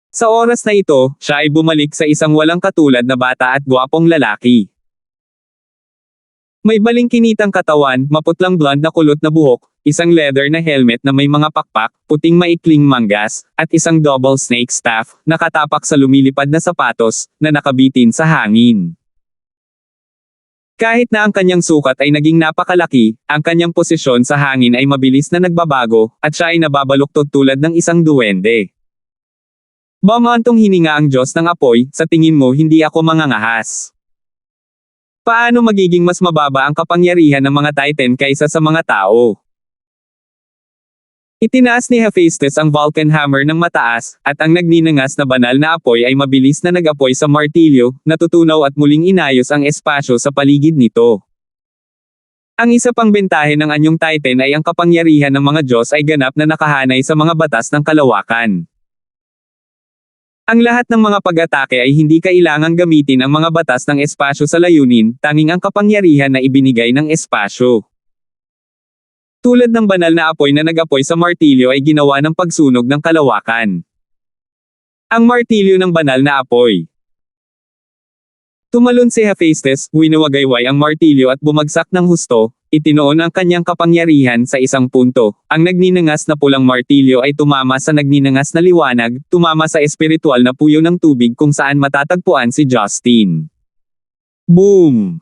A: Sa oras na ito, siya ay bumalik sa isang walang katulad na bata at gwapong lalaki. May balingkinitang katawan, maputlang blonde na kulot na buhok, isang leather na helmet na may mga pakpak, puting maikling manggas, at isang double snake staff, nakatapak sa lumilipad na sapatos, na nakabitin sa hangin. Kahit na ang kanyang sukat ay naging napakalaki, ang kanyang posisyon sa hangin ay mabilis na nagbabago, at siya ay nababaluktot tulad ng isang duwende. Bumantong hininga ang Diyos ng apoy, sa tingin mo hindi ako mangangahas. Paano magiging mas mababa ang kapangyarihan ng mga Titan kaysa sa mga tao? Itinaas ni Hephaestus ang Vulcan Hammer ng mataas, at ang nagninangas na banal na apoy ay mabilis na nag-apoy sa martilyo, natutunaw at muling inayos ang espasyo sa paligid nito. Ang isa pang bentahe ng anyong Titan ay ang kapangyarihan ng mga Diyos ay ganap na nakahanay sa mga batas ng kalawakan. Ang lahat ng mga pag-atake ay hindi kailangang gamitin ang mga batas ng espasyo sa layunin, tanging ang kapangyarihan na ibinigay ng espasyo. Tulad ng banal na apoy na nag-apoy sa martilyo ay ginawa ng pagsunog ng kalawakan. Ang martilyo ng banal na apoy. Tumalon si Hephaestus, winuwagayway ang martilyo at bumagsak ng husto, itinoon ang kanyang kapangyarihan sa isang punto. Ang nagninangas na pulang martilyo ay tumama sa nagninangas na liwanag, tumama sa espiritual na puyo ng tubig kung saan matatagpuan si Justin. Boom!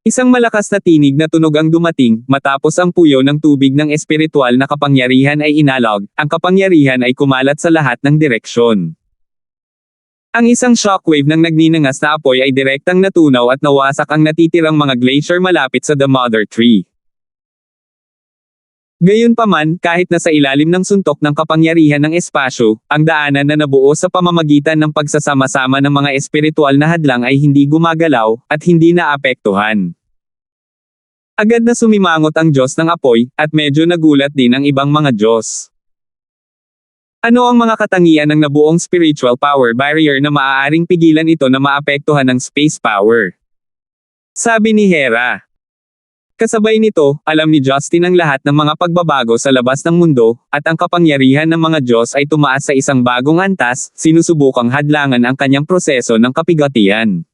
A: Isang malakas na tinig na tunog ang dumating, matapos ang puyo ng tubig ng espiritual na kapangyarihan ay inalog, ang kapangyarihan ay kumalat sa lahat ng direksyon. Ang isang shockwave ng nagninangas na apoy ay direktang natunaw at nawasak ang natitirang mga glacier malapit sa The Mother Tree. Gayunpaman, kahit na sa ilalim ng suntok ng kapangyarihan ng espasyo, ang daanan na nabuo sa pamamagitan ng pagsasama-sama ng mga espiritual na hadlang ay hindi gumagalaw, at hindi naapektuhan. Agad na sumimangot ang Diyos ng apoy, at medyo nagulat din ang ibang mga Diyos. Ano ang mga katangian ng nabuong spiritual power barrier na maaaring pigilan ito na maapektuhan ng space power? Sabi ni Hera. Kasabay nito, alam ni Justin ang lahat ng mga pagbabago sa labas ng mundo, at ang kapangyarihan ng mga Diyos ay tumaas sa isang bagong antas, sinusubukang hadlangan ang kanyang proseso ng kapigatian.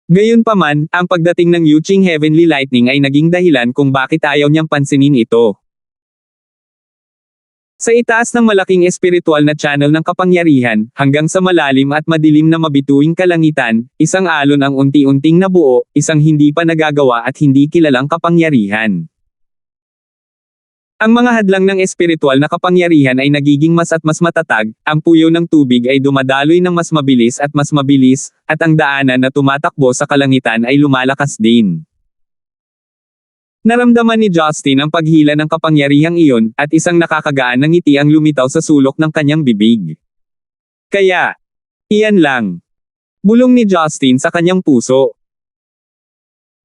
A: Gayunpaman, ang pagdating ng Yuching Heavenly Lightning ay naging dahilan kung bakit ayaw niyang pansinin ito. Sa itaas ng malaking espiritual na channel ng kapangyarihan, hanggang sa malalim at madilim na mabituing kalangitan, isang alon ang unti-unting nabuo, isang hindi pa nagagawa at hindi kilalang kapangyarihan. Ang mga hadlang ng espiritual na kapangyarihan ay nagiging mas at mas matatag, ang puyo ng tubig ay dumadaloy ng mas mabilis, at ang daanan na tumatakbo sa kalangitan ay lumalakas din. Naramdaman ni Justin ang paghila ng kapangyarihang iyon, at isang nakakagaan na ngiti ang lumitaw sa sulok ng kanyang bibig. Kaya, iyan lang. Bulong ni Justin sa kanyang puso.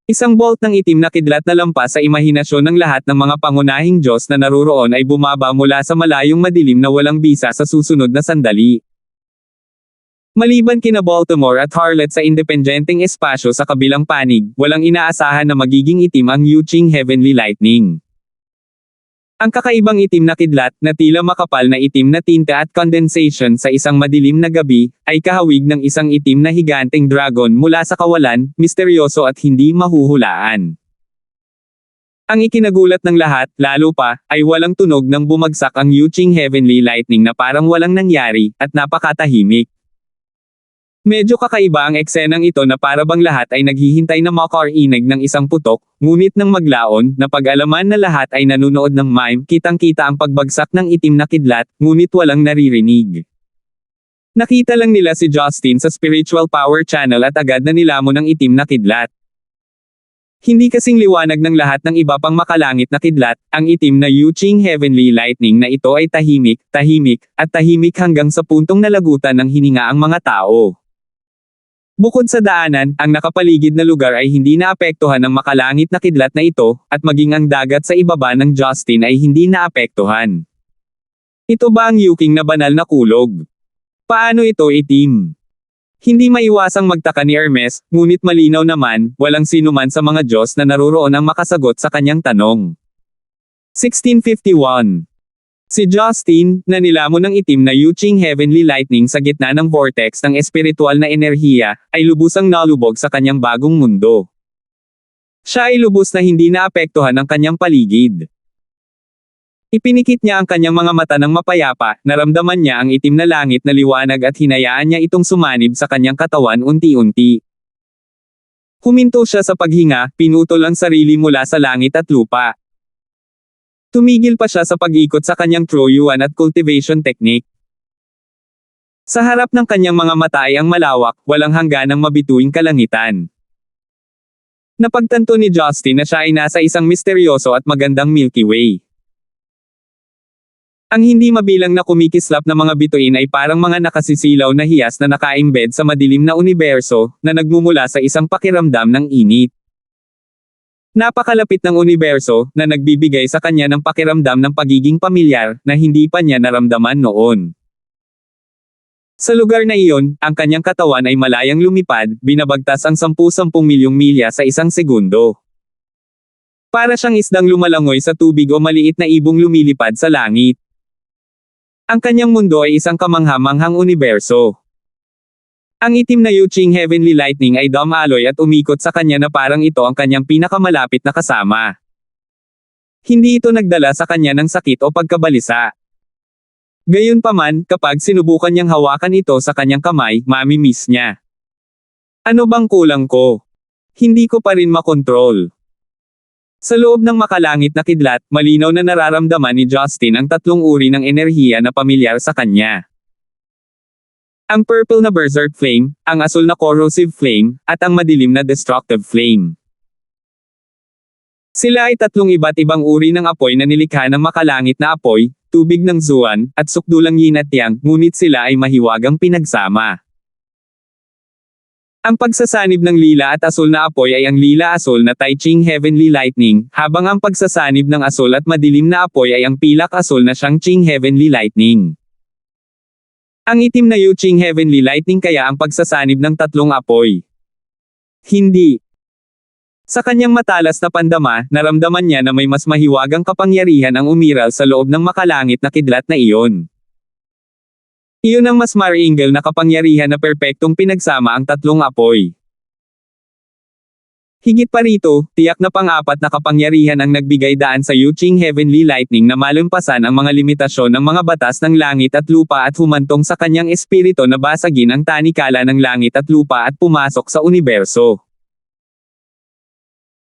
A: Isang bolt ng itim na kidlat na lampas sa imahinasyon ng lahat ng mga pangunahing Diyos na naruroon ay bumaba mula sa malayong madilim na walang bisa sa susunod na sandali. Maliban kina Baltimore at Harlot sa independenteng espasyo sa kabilang panig, walang inaasahan na magiging itim ang Yuching Heavenly Lightning. Ang kakaibang itim na kidlat, na tila makapal na itim na tinta at condensation sa isang madilim na gabi, ay kahawig ng isang itim na higanteng dragon mula sa kawalan, misteryoso at hindi mahuhulaan. Ang ikinagulat ng lahat, lalo pa, ay walang tunog nang bumagsak ang Yuching Heavenly Lightning na parang walang nangyari, at napakatahimik. Medyo kakaiba ang eksenang ito na para bang lahat ay naghihintay na makarinig ng isang putok, ngunit nang maglaon, napag-alaman na lahat ay nanunood ng mime, kitang-kita ang pagbagsak ng itim na kidlat, ngunit walang naririnig. Nakita lang nila si Justin sa Spiritual Power Channel at agad na nilamon ang itim na kidlat. Hindi kasing liwanag ng lahat ng iba pang makalangit na kidlat, ang itim na Yuching Heavenly Lightning na ito ay tahimik, at tahimik hanggang sa puntong nalagutan ng hininga ang mga tao. Bukod sa daanan, ang nakapaligid na lugar ay hindi naapektuhan ng makalangit na kidlat na ito, at maging ang dagat sa ibaba ng Justin ay hindi naapektuhan. Ito ba ang yuking na banal na kulog? Paano ito itim? Hindi maiwasang magtaka ni Hermes, ngunit malinaw naman, walang sinuman sa mga Diyos na naruroon ang makasagot sa kanyang tanong. 1651. Si Justin, na nilamon ng itim na Yuching Heavenly Lightning sa gitna ng vortex ng espiritual na enerhiya, ay lubusang nalubog sa kanyang bagong mundo. Siya ay lubos na hindi naapektuhan ng kanyang paligid. Ipinikit niya ang kanyang mga mata ng mapayapa, naramdaman niya ang itim na langit na liwanag at hinayaan niya itong sumanib sa kanyang katawan unti-unti. Huminto siya sa paghinga, pinutol ang sarili mula sa langit at lupa. Tumigil pa siya sa pag-ikot sa kanyang Troyuan at cultivation technique. Sa harap ng kanyang mga mata ay ang malawak, walang hangganang mabituing kalangitan. Napagtanto ni Justin na siya ay nasa isang misteryoso at magandang Milky Way. Ang hindi mabilang na kumikislap na mga bituin ay parang mga nakasisilaw na hiyas na nakaimbed sa madilim na universo, na nagmumula sa isang pakiramdam ng init. Napakalapit ng universo, na nagbibigay sa kanya ng pakiramdam ng pagiging pamilyar, na hindi pa niya naramdaman noon. Sa lugar na iyon, ang kanyang katawan ay malayang lumipad, binabagtas ang 10-10 milyong milya sa isang segundo. Para siyang isdang lumalangoy sa tubig o maliit na ibong lumilipad sa langit. Ang kanyang mundo ay isang kamangha-manghang universo. Ang itim na Yuching Heavenly Lightning ay dumaloy at umikot sa kanya na parang ito ang kanyang pinakamalapit na kasama. Hindi ito nagdala sa kanya ng sakit o pagkabalisa. Gayunpaman, kapag sinubukan niyang hawakan ito sa kanyang kamay, mamimiss niya. Ano bang kulang ko? Hindi ko pa rin makontrol. Sa loob ng makalangit na kidlat, malinaw na nararamdaman ni Justin ang tatlong uri ng enerhiya na pamilyar sa kanya. Ang purple na berserk flame, ang asul na corrosive flame, at ang madilim na destructive flame. Sila ay tatlong iba't ibang uri ng apoy na nilikha ng makalangit na apoy, tubig ng Zuan, at sukdulang yin at yang, ngunit sila ay mahiwagang pinagsama. Ang pagsasanib ng lila at asul na apoy ay ang lila-asul na Taiching Heavenly Lightning, habang ang pagsasanib ng asul at madilim na apoy ay ang pilak-asul na Shangqing Heavenly Lightning. Ang itim na Yuching Heavenly Lightning kaya ang pagsasanib ng tatlong apoy. Hindi. Sa kanyang matalas na pandama, naramdaman niya na may mas mahiwagang kapangyarihan ang umiral sa loob ng makalangit na kidlat na iyon. Iyon ang mas maringal na kapangyarihan na perpektong pinagsama ang tatlong apoy. Higit pa rito, tiyak na pang-apat na kapangyarihan ang nagbigay daan sa Yuching Heavenly Lightning na malumpasan ang mga limitasyon ng mga batas ng langit at lupa at humantong sa kanyang espiritu na basagin ang tanikala ng langit at lupa at pumasok sa universo.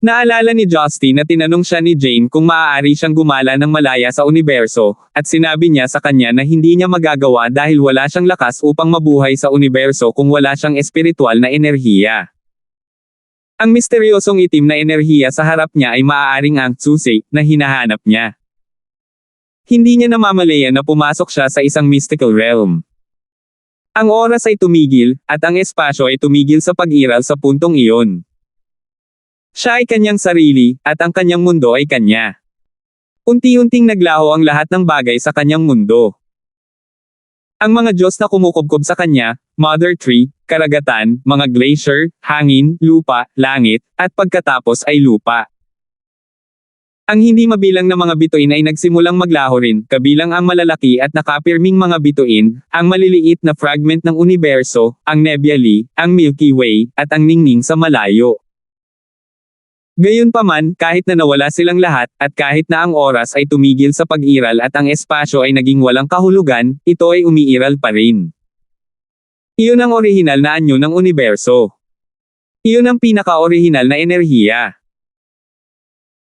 A: Naalala ni Justin na tinanong siya ni Jane kung maaari siyang gumala ng malaya sa universo, at sinabi niya sa kanya na hindi niya magagawa dahil wala siyang lakas upang mabuhay sa universo kung wala siyang espiritual na enerhiya. Ang misteryosong itim na enerhiya sa harap niya ay maaaring ang Tsusei na hinahanap niya. Hindi niya namamalayan na pumasok siya sa isang mystical realm. Ang oras ay tumigil, at ang espasyo ay tumigil sa pag-iral sa puntong iyon. Siya ay kanyang sarili, at ang kanyang mundo ay kanya. Unti-unting naglaho ang lahat ng bagay sa kanyang mundo. Ang mga Diyos na kumukubkob sa kanya, Mother Tree, karagatan, mga glacier, hangin, lupa, langit, at pagkatapos ay lupa. Ang hindi mabilang na mga bituin ay nagsimulang maglaho rin, kabilang ang malalaki at nakapirming mga bituin, ang maliliit na fragment ng universo, ang nebulae, ang Milky Way, at ang ningning sa malayo. Gayunpaman, kahit na nawala silang lahat, at kahit na ang oras ay tumigil sa pag-iral at ang espasyo ay naging walang kahulugan, ito ay umiiral pa rin. Iyon ang orihinal na anyo ng universo. Iyon ang pinaka-orihinal na enerhiya.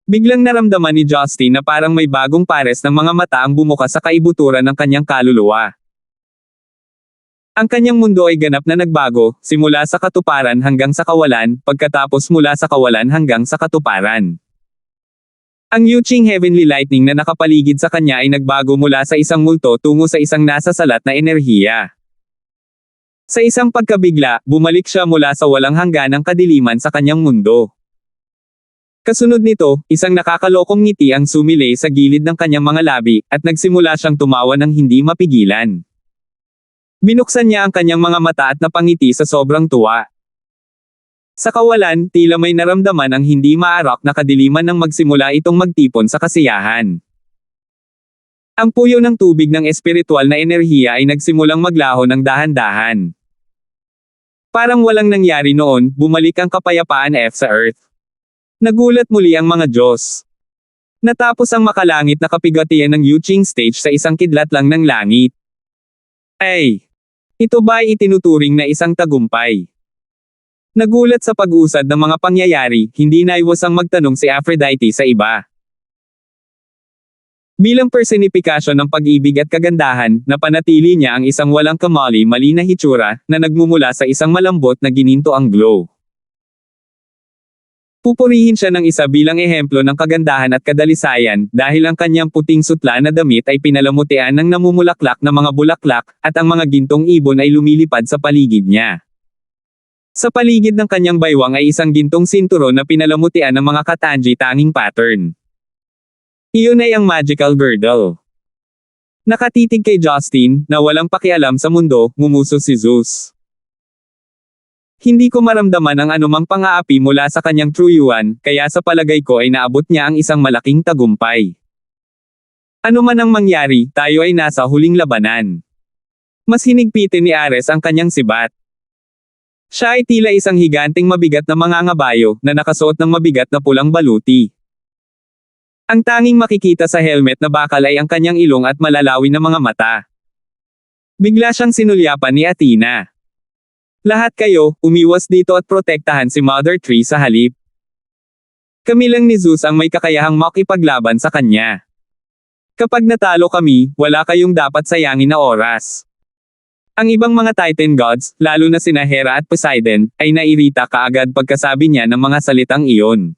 A: Biglang naramdaman ni Justin na parang may bagong pares ng mga mata ang bumuka sa kaibuturan ng kanyang kaluluwa. Ang kanyang mundo ay ganap na nagbago, simula sa katuparan hanggang sa kawalan, pagkatapos mula sa kawalan hanggang sa katuparan. Ang Yuching Heavenly Lightning na nakapaligid sa kanya ay nagbago mula sa isang multo tungo sa isang nasasalat na enerhiya. Sa isang pagkabigla, bumalik siya mula sa walang hangganang kadiliman sa kanyang mundo. Kasunod nito, isang nakakalokong ngiti ang sumilay sa gilid ng kanyang mga labi, at nagsimula siyang tumawa ng hindi mapigilan. Binuksan niya ang kanyang mga mata at napangiti sa sobrang tuwa. Sa kawalan, tila may naramdaman ang hindi maarak na kadiliman nang magsimula itong magtipon sa kasiyahan. Ang puyo ng tubig ng espiritual na enerhiya ay nagsimulang maglaho ng dahan-dahan. Parang walang nangyari noon, bumalik ang kapayapaan sa Earth. Nagulat muli ang mga Diyos. Natapos ang makalangit na kapigatian ng Yuching stage sa isang kidlat lang ng langit. Ay! Ito ba ay itinuturing na isang tagumpay? Nagulat sa pag-usad ng mga pangyayari, hindi naiwasang magtanong si Aphrodite sa iba. Bilang personifikasyon ng pag-ibig at kagandahan, napanatili niya ang isang walang kamali-mali na hitsura, na nagmumula sa isang malambot na gininto ang glow. Pupurihin siya ng isa bilang ehemplo ng kagandahan at kadalisayan, dahil ang kanyang puting sutla na damit ay pinalamutian ng namumulaklak na mga bulaklak, at ang mga gintong ibon ay lumilipad sa paligid niya. Sa paligid ng kanyang baywang ay isang gintong sinturon na pinalamutian ng mga katanji tanging pattern. Iyon ay ang magical girdle. Nakatitig kay Justin, na walang pakialam sa mundo, ngumuso si Zeus. Hindi ko maramdaman ang anumang pang-aapi mula sa kanyang true yuan, kaya sa palagay ko ay naabot niya ang isang malaking tagumpay. Ano man ang mangyari, tayo ay nasa huling labanan. Mas hinigpitin ni Ares ang kanyang sibat. Siya ay tila isang higanting mabigat na mangangabayo, na nakasuot ng mabigat na pulang baluti. Ang tanging makikita sa helmet na bakal ay ang kanyang ilong at malalawin na mga mata. Bigla siyang sinulyapan ni Athena. Lahat kayo, umiwas dito at protektahan si Mother Tree sa halip. Kami lang ni Zeus ang may kakayahang makipaglaban sa kanya. Kapag natalo kami, wala kayong dapat sayangin na oras. Ang ibang mga Titan gods, lalo na sina Hera at Poseidon, ay nairita kaagad pagkasabi niya ng mga salitang iyon.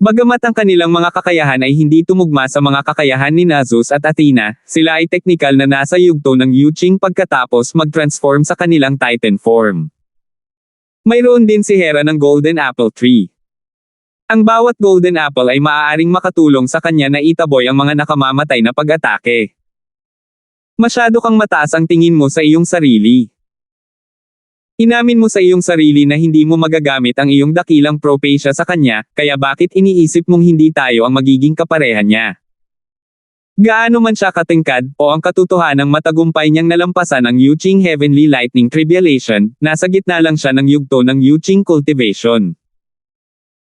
A: Bagamat ang kanilang mga kakayahan ay hindi tumugma sa mga kakayahan ni Zeus at Athena, sila ay teknikal na nasa yugto ng Yuching pagkatapos mag-transform sa kanilang Titan form. Mayroon din si Hera ng Golden Apple Tree. Ang bawat Golden Apple ay maaaring makatulong sa kanya na itaboy ang mga nakamamatay na pag-atake. Masyado kang mataas ang tingin mo sa iyong sarili. Inamin mo sa iyong sarili na hindi mo magagamit ang iyong dakilang propecia sa kanya, kaya bakit iniisip mong hindi tayo ang magiging kapareha niya? Gaano man siya katingkad, o ang katotohanang matagumpay niyang nalampasan ang Yuching Heavenly Lightning Tribulation, nasa gitna lang siya ng yugto ng Yuching Cultivation.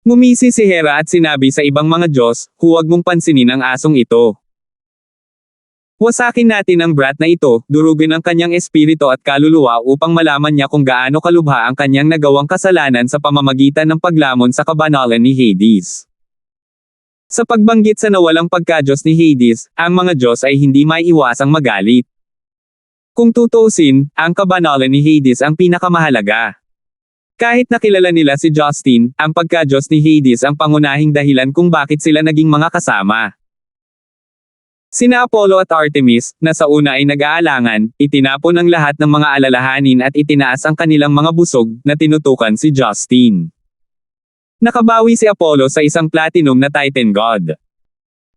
A: Ngumisi si Hera at sinabi sa ibang mga Diyos, huwag mong pansinin ang asong ito. Wasakin natin ang brat na ito, durugin ang kanyang espiritu at kaluluwa upang malaman niya kung gaano kalubha ang kanyang nagawang kasalanan sa pamamagitan ng paglamon sa kabanalan ni Hades. Sa pagbanggit sa nawalang pagkadyos ni Hades, ang mga Diyos ay hindi maiiwasang magalit. Kung tutuusin, ang kabanalan ni Hades ang pinakamahalaga. Kahit nakilala nila si Justin, ang pagkadyos ni Hades ang pangunahing dahilan kung bakit sila naging mga kasama. Sina Apollo at Artemis, na sa una ay nag-aalangan, itinapon ang lahat ng mga alalahanin at itinaas ang kanilang mga busog, na tinutukan si Justin. Nakabawi si Apollo sa isang platinum na Titan God.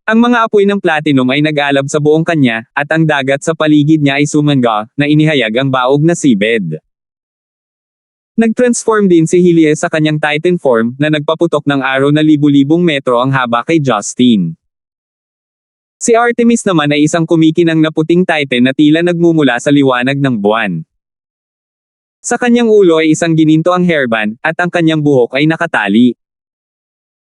A: Ang mga apoy ng platinum ay nag-alab sa buong kanya, at ang dagat sa paligid niya ay sumangga, na inihayag ang baog na seabed. Nag-transform din si Helios sa kanyang Titan form, na nagpaputok ng araw na libu-libong metro ang haba kay Justin. Si Artemis naman ay isang kumikinang na puting Titan na tila nagmumula sa liwanag ng buwan. Sa kanyang ulo ay isang gininto ang hairband, at ang kanyang buhok ay nakatali.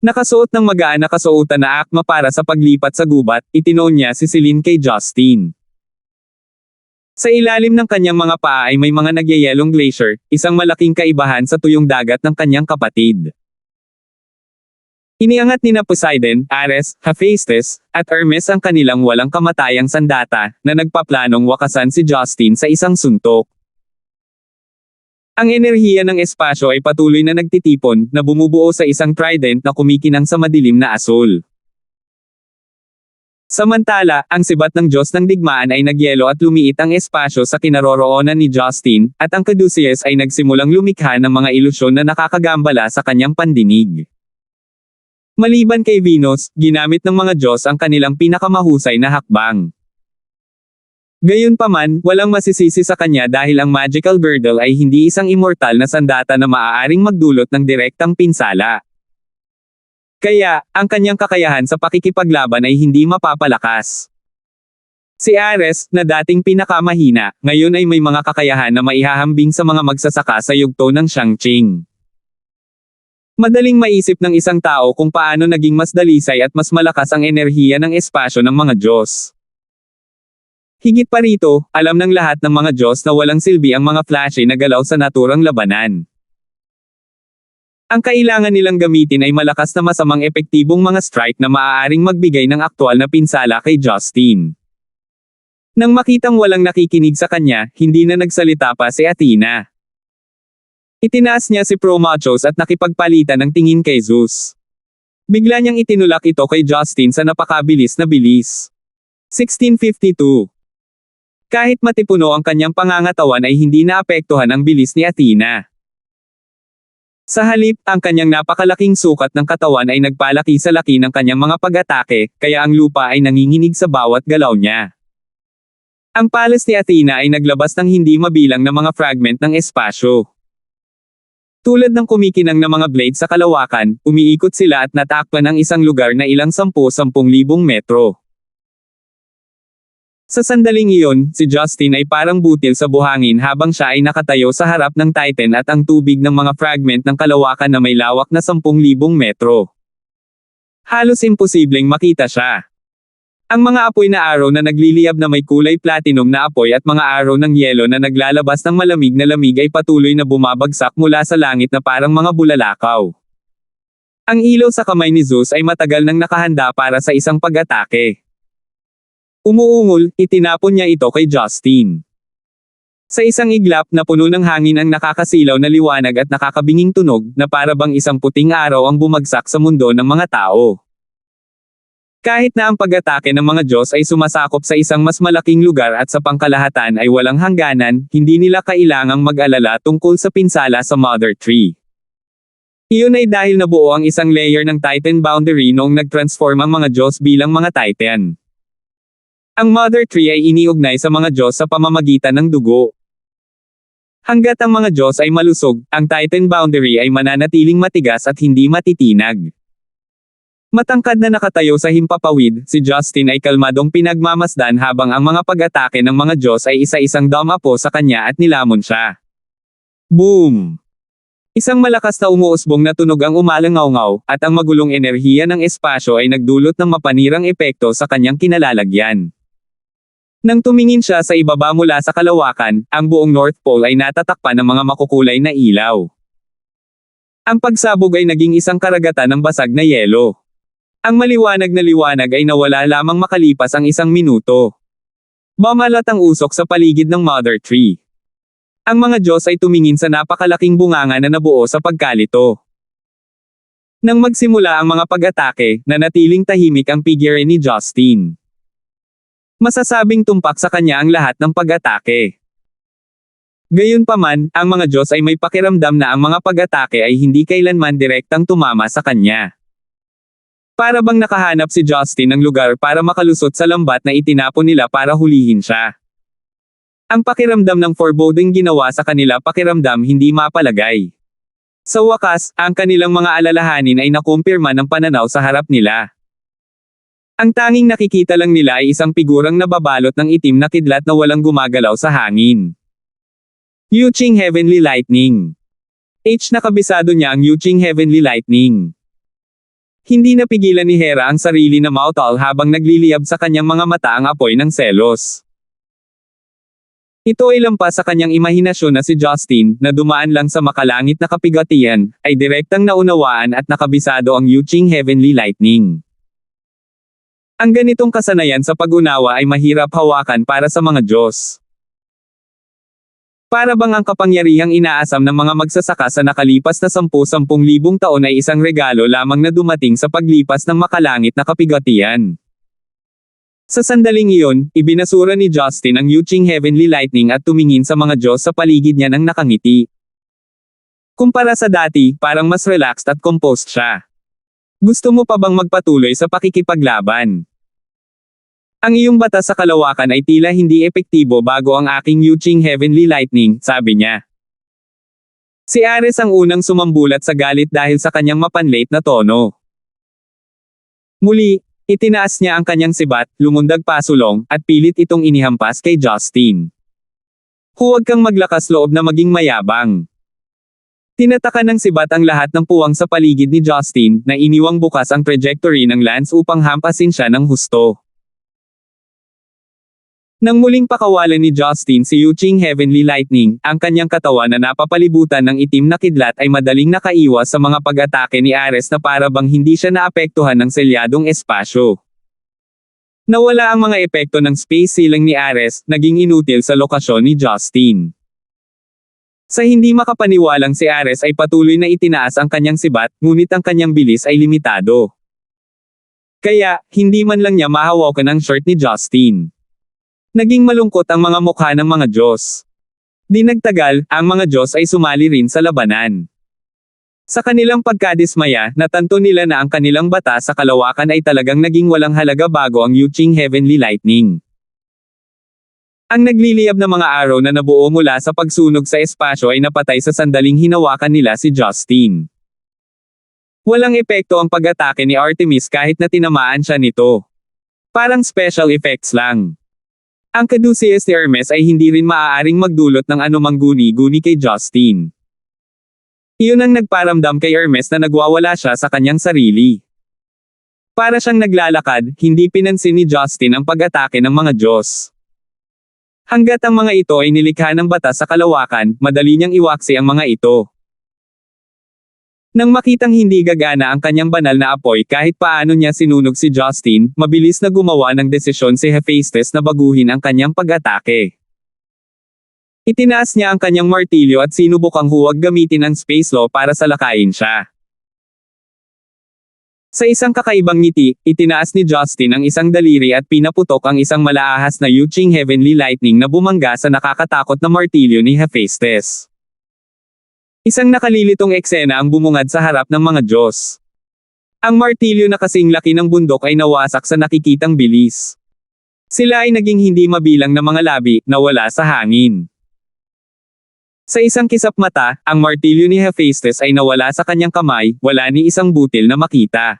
A: Nakasuot ng magaan na kasuotan na akma para sa paglipat sa gubat, itinoon niya si Celine kay Justin. Sa ilalim ng kanyang mga paa ay may mga nagyayelong glacier, isang malaking kaibahan sa tuyong dagat ng kanyang kapatid. Iniangat ni Poseidon, Ares, Hephaestus, at Hermes ang kanilang walang kamatayang sandata, na nagpaplanong wakasan si Justine sa isang suntok. Ang enerhiya ng espasyo ay patuloy na nagtitipon, na bumubuo sa isang trident na kumikinang sa madilim na asul. Samantala, ang sibat ng Diyos ng digmaan ay nagyelo at lumiit ang espasyo sa kinaroroonan ni Justine, at ang Caduceus ay nagsimulang lumikha ng mga ilusyon na nakakagambala sa kanyang pandinig. Maliban kay Venus, ginamit ng mga Diyos ang kanilang pinakamahusay na hakbang. Gayunpaman, walang masisisi sa kanya dahil ang magical girdle ay hindi isang immortal na sandata na maaaring magdulot ng direktang pinsala. Kaya, ang kanyang kakayahan sa pakikipaglaban ay hindi mapapalakas. Si Ares, na dating pinakamahina, ngayon ay may mga kakayahan na maihahambing sa mga magsasaka sa yugto ng Xiangqing. Madaling maisip ng isang tao kung paano naging mas dalisay at mas malakas ang enerhiya ng espasyo ng mga Diyos. Higit pa rito, alam ng lahat ng mga Diyos na walang silbi ang mga flashy na galaw sa naturang labanan. Ang kailangan nilang gamitin ay malakas na masamang epektibong mga strike na maaaring magbigay ng aktwal na pinsala kay Justine. Nang makitang walang nakikinig sa kanya, hindi na nagsalita pa si Athena. Itinaas niya si Promachos at nakipagpalitan ng tingin kay Zeus. Bigla niyang itinulak ito kay Justine sa napakabilis na bilis. 1652. Kahit matipuno ang kanyang pangangatawan ay hindi naapektuhan ang bilis ni Athena. Sa halip, ang kanyang napakalaking sukat ng katawan ay nagpalaki sa laki ng kanyang mga pag-atake, kaya ang lupa ay nanginginig sa bawat galaw niya. Ang palace ni Athena ay naglabas ng hindi mabilang na mga fragment ng espasyo. Tulad ng kumikinang na mga blade sa kalawakan, umiikot sila at natakpan ang isang lugar na ilang 10,000 metro. Sa sandaling iyon, si Justine ay parang butil sa buhangin habang siya ay nakatayo sa harap ng Titan at ang tubig ng mga fragment ng kalawakan na may lawak na 10,000 metro. Halos imposibleng makita siya. Ang mga apoy na araw na nagliliyab na may kulay platinum na apoy at mga araw ng yelo na naglalabas ng malamig na lamig ay patuloy na bumabagsak mula sa langit na parang mga bulalakaw. Ang ilaw sa kamay ni Zeus ay matagal nang nakahanda para sa isang pag-atake. Umuungol, itinapon niya ito kay Justine. Sa isang iglap na puno ng hangin ang nakakasilaw na liwanag at nakakabinging tunog, na para bang isang puting araw ang bumagsak sa mundo ng mga tao. Kahit na ang pag-atake ng mga Diyos ay sumasakop sa isang mas malaking lugar at sa pangkalahatan ay walang hangganan, hindi nila kailangang mag-alala tungkol sa pinsala sa Mother Tree. Iyon ay dahil nabuo ang isang layer ng Titan boundary noong nag-transform ang mga Diyos bilang mga Titan. Ang Mother Tree ay iniugnay sa mga Diyos sa pamamagitan ng dugo. Hanggat ang mga Diyos ay malusog, ang Titan boundary ay mananatiling matigas at hindi matitinag. Matangkad na nakatayo sa himpapawid, si Justine ay kalmadong pinagmamasdan habang ang mga pag-atake ng mga Diyos ay isa-isang dumapo sa kanya at nilamon siya. Boom! Isang malakas na umuusbong na tunog ang umalangaw-ngaw, at ang magulong enerhiya ng espasyo ay nagdulot ng mapanirang epekto sa kanyang kinalalagyan. Nang tumingin siya sa ibaba mula sa kalawakan, ang buong North Pole ay natatakpan ng mga makukulay na ilaw. Ang pagsabog ay naging isang karagatan ng basag na yelo. Ang maliwanag na liwanag ay nawala lamang makalipas ang 1 minuto. Bumalat ang usok sa paligid ng Mother Tree. Ang mga Diyos ay tumingin sa napakalaking bunganga na nabuo sa pagkalito. Nang magsimula ang mga pag-atake, nanatiling tahimik ang figure ni Justine. Masasabing tumpak sa kanya ang lahat ng pag-atake. Gayunpaman, ang mga Diyos ay may pakiramdam na ang mga pag-atake ay hindi kailanman direktang tumama sa kanya. Para bang nakahanap si Justine ng lugar para makalusot sa lambat na itinapon nila para hulihin siya. Ang pakiramdam ng foreboding ginawa sa kanila pakiramdam hindi mapalagay. Sa wakas, ang kanilang mga alalahanin ay nakumpirma ng pananaw sa harap nila. Ang tanging nakikita lang nila ay isang figurang nababalot ng itim na kidlat na walang gumagalaw sa hangin. Yuching Heavenly Lightning. Nakabisado niya ang Yuching Heavenly Lightning. Hindi napigilan ni Hera ang sarili na mautal habang nagliliyab sa kanyang mga mata ang apoy ng selos. Ito ay lampas sa kanyang imahinasyon na si Justin, na dumaan lang sa makalangit na kapigatian, ay direktang naunawaan at nakabisado ang Yuching Heavenly Lightning. Ang ganitong kasanayan sa pag-unawa ay mahirap hawakan para sa mga Diyos. Para bang ang kapangyarihang inaasam ng mga magsasaka sa nakalipas na 10,000 taon ay isang regalo lamang na dumating sa paglipas ng makalangit na kapigatian. Sa sandaling iyon, ibinasura ni Justin ang Yuching Heavenly Lightning at tumingin sa mga Diyos sa paligid niya ng nakangiti. Kumpara sa dati, parang mas relaxed at composed siya. Gusto mo pa bang magpatuloy sa pakikipaglaban? Ang iyong batas sa kalawakan ay tila hindi epektibo bago ang aking Yuching Heavenly Lightning, sabi niya. Si Ares ang unang sumambulat sa galit dahil sa kanyang mapanlate na tono. Muli, itinaas niya ang kanyang sibat, lumundag pasulong, at pilit itong inihampas kay Justin. Huwag kang maglakas loob na maging mayabang. Tinatakan ng sibat ang lahat ng puwang sa paligid ni Justin, na iniwang bukas ang trajectory ng lance upang hampasin siya ng husto. Nang muling pakawalan ni Justin si Yuching Heavenly Lightning, ang kanyang katawan na napapalibutan ng itim na kidlat ay madaling nakaiwas sa mga pag-atake ni Ares na para bang hindi siya naapektuhan ng selyadong espasyo. Nawala ang mga epekto ng space ceiling ni Ares, naging inutil sa lokasyon ni Justin. Sa hindi makapaniwalang si Ares ay patuloy na itinaas ang kanyang sibat, ngunit ang kanyang bilis ay limitado. Kaya, hindi man lang niya mahawakan ang shirt ni Justin. Naging malungkot ang mga mukha ng mga Diyos. Di nagtagal, ang mga Diyos ay sumali rin sa labanan. Sa kanilang pagkadismaya, natanto nila na ang kanilang batas sa kalawakan ay talagang naging walang halaga bago ang Yuching Heavenly Lightning. Ang nagliliyab na mga araw na nabuo mula sa pagsunog sa espasyo ay napatay sa sandaling hinawakan nila si Justin. Walang epekto ang pag-atake ni Artemis kahit na tinamaan siya nito. Parang special effects lang. Ang Caduceus ni Hermes ay hindi rin maaaring magdulot ng anumang guni-guni kay Justin. Iyon ang nagparamdam kay Hermes na nagwawala siya sa kanyang sarili. Para siyang naglalakad, hindi pinansin ni Justin ang pag-atake ng mga Diyos. Hanggat ang mga ito ay nilikha ng batas sa kalawakan, madali niyang iwaksi ang mga ito. Nang makitang hindi gagana ang kanyang banal na apoy kahit paano niya sinunog si Justin, mabilis na gumawa ng desisyon si Hephaestus na baguhin ang kanyang pag-atake. Itinaas niya ang kanyang martilyo at sinubukang huwag gamitin ang space law para salakayin siya. Sa isang kakaibang ngiti, itinaas ni Justin ang isang daliri at pinaputok ang isang malaahas na Yuching Heavenly Lightning na bumangga sa nakakatakot na martilyo ni Hephaestus. Isang nakalilitong eksena ang bumungad sa harap ng mga Diyos. Ang martilyo na kasing laki ng bundok ay nawasak sa nakikitang bilis. Sila ay naging hindi mabilang na mga labi, na wala sa hangin. Sa isang kisap mata, ang martilyo ni Hephaestus ay nawala sa kanyang kamay, wala ni isang butil na makita.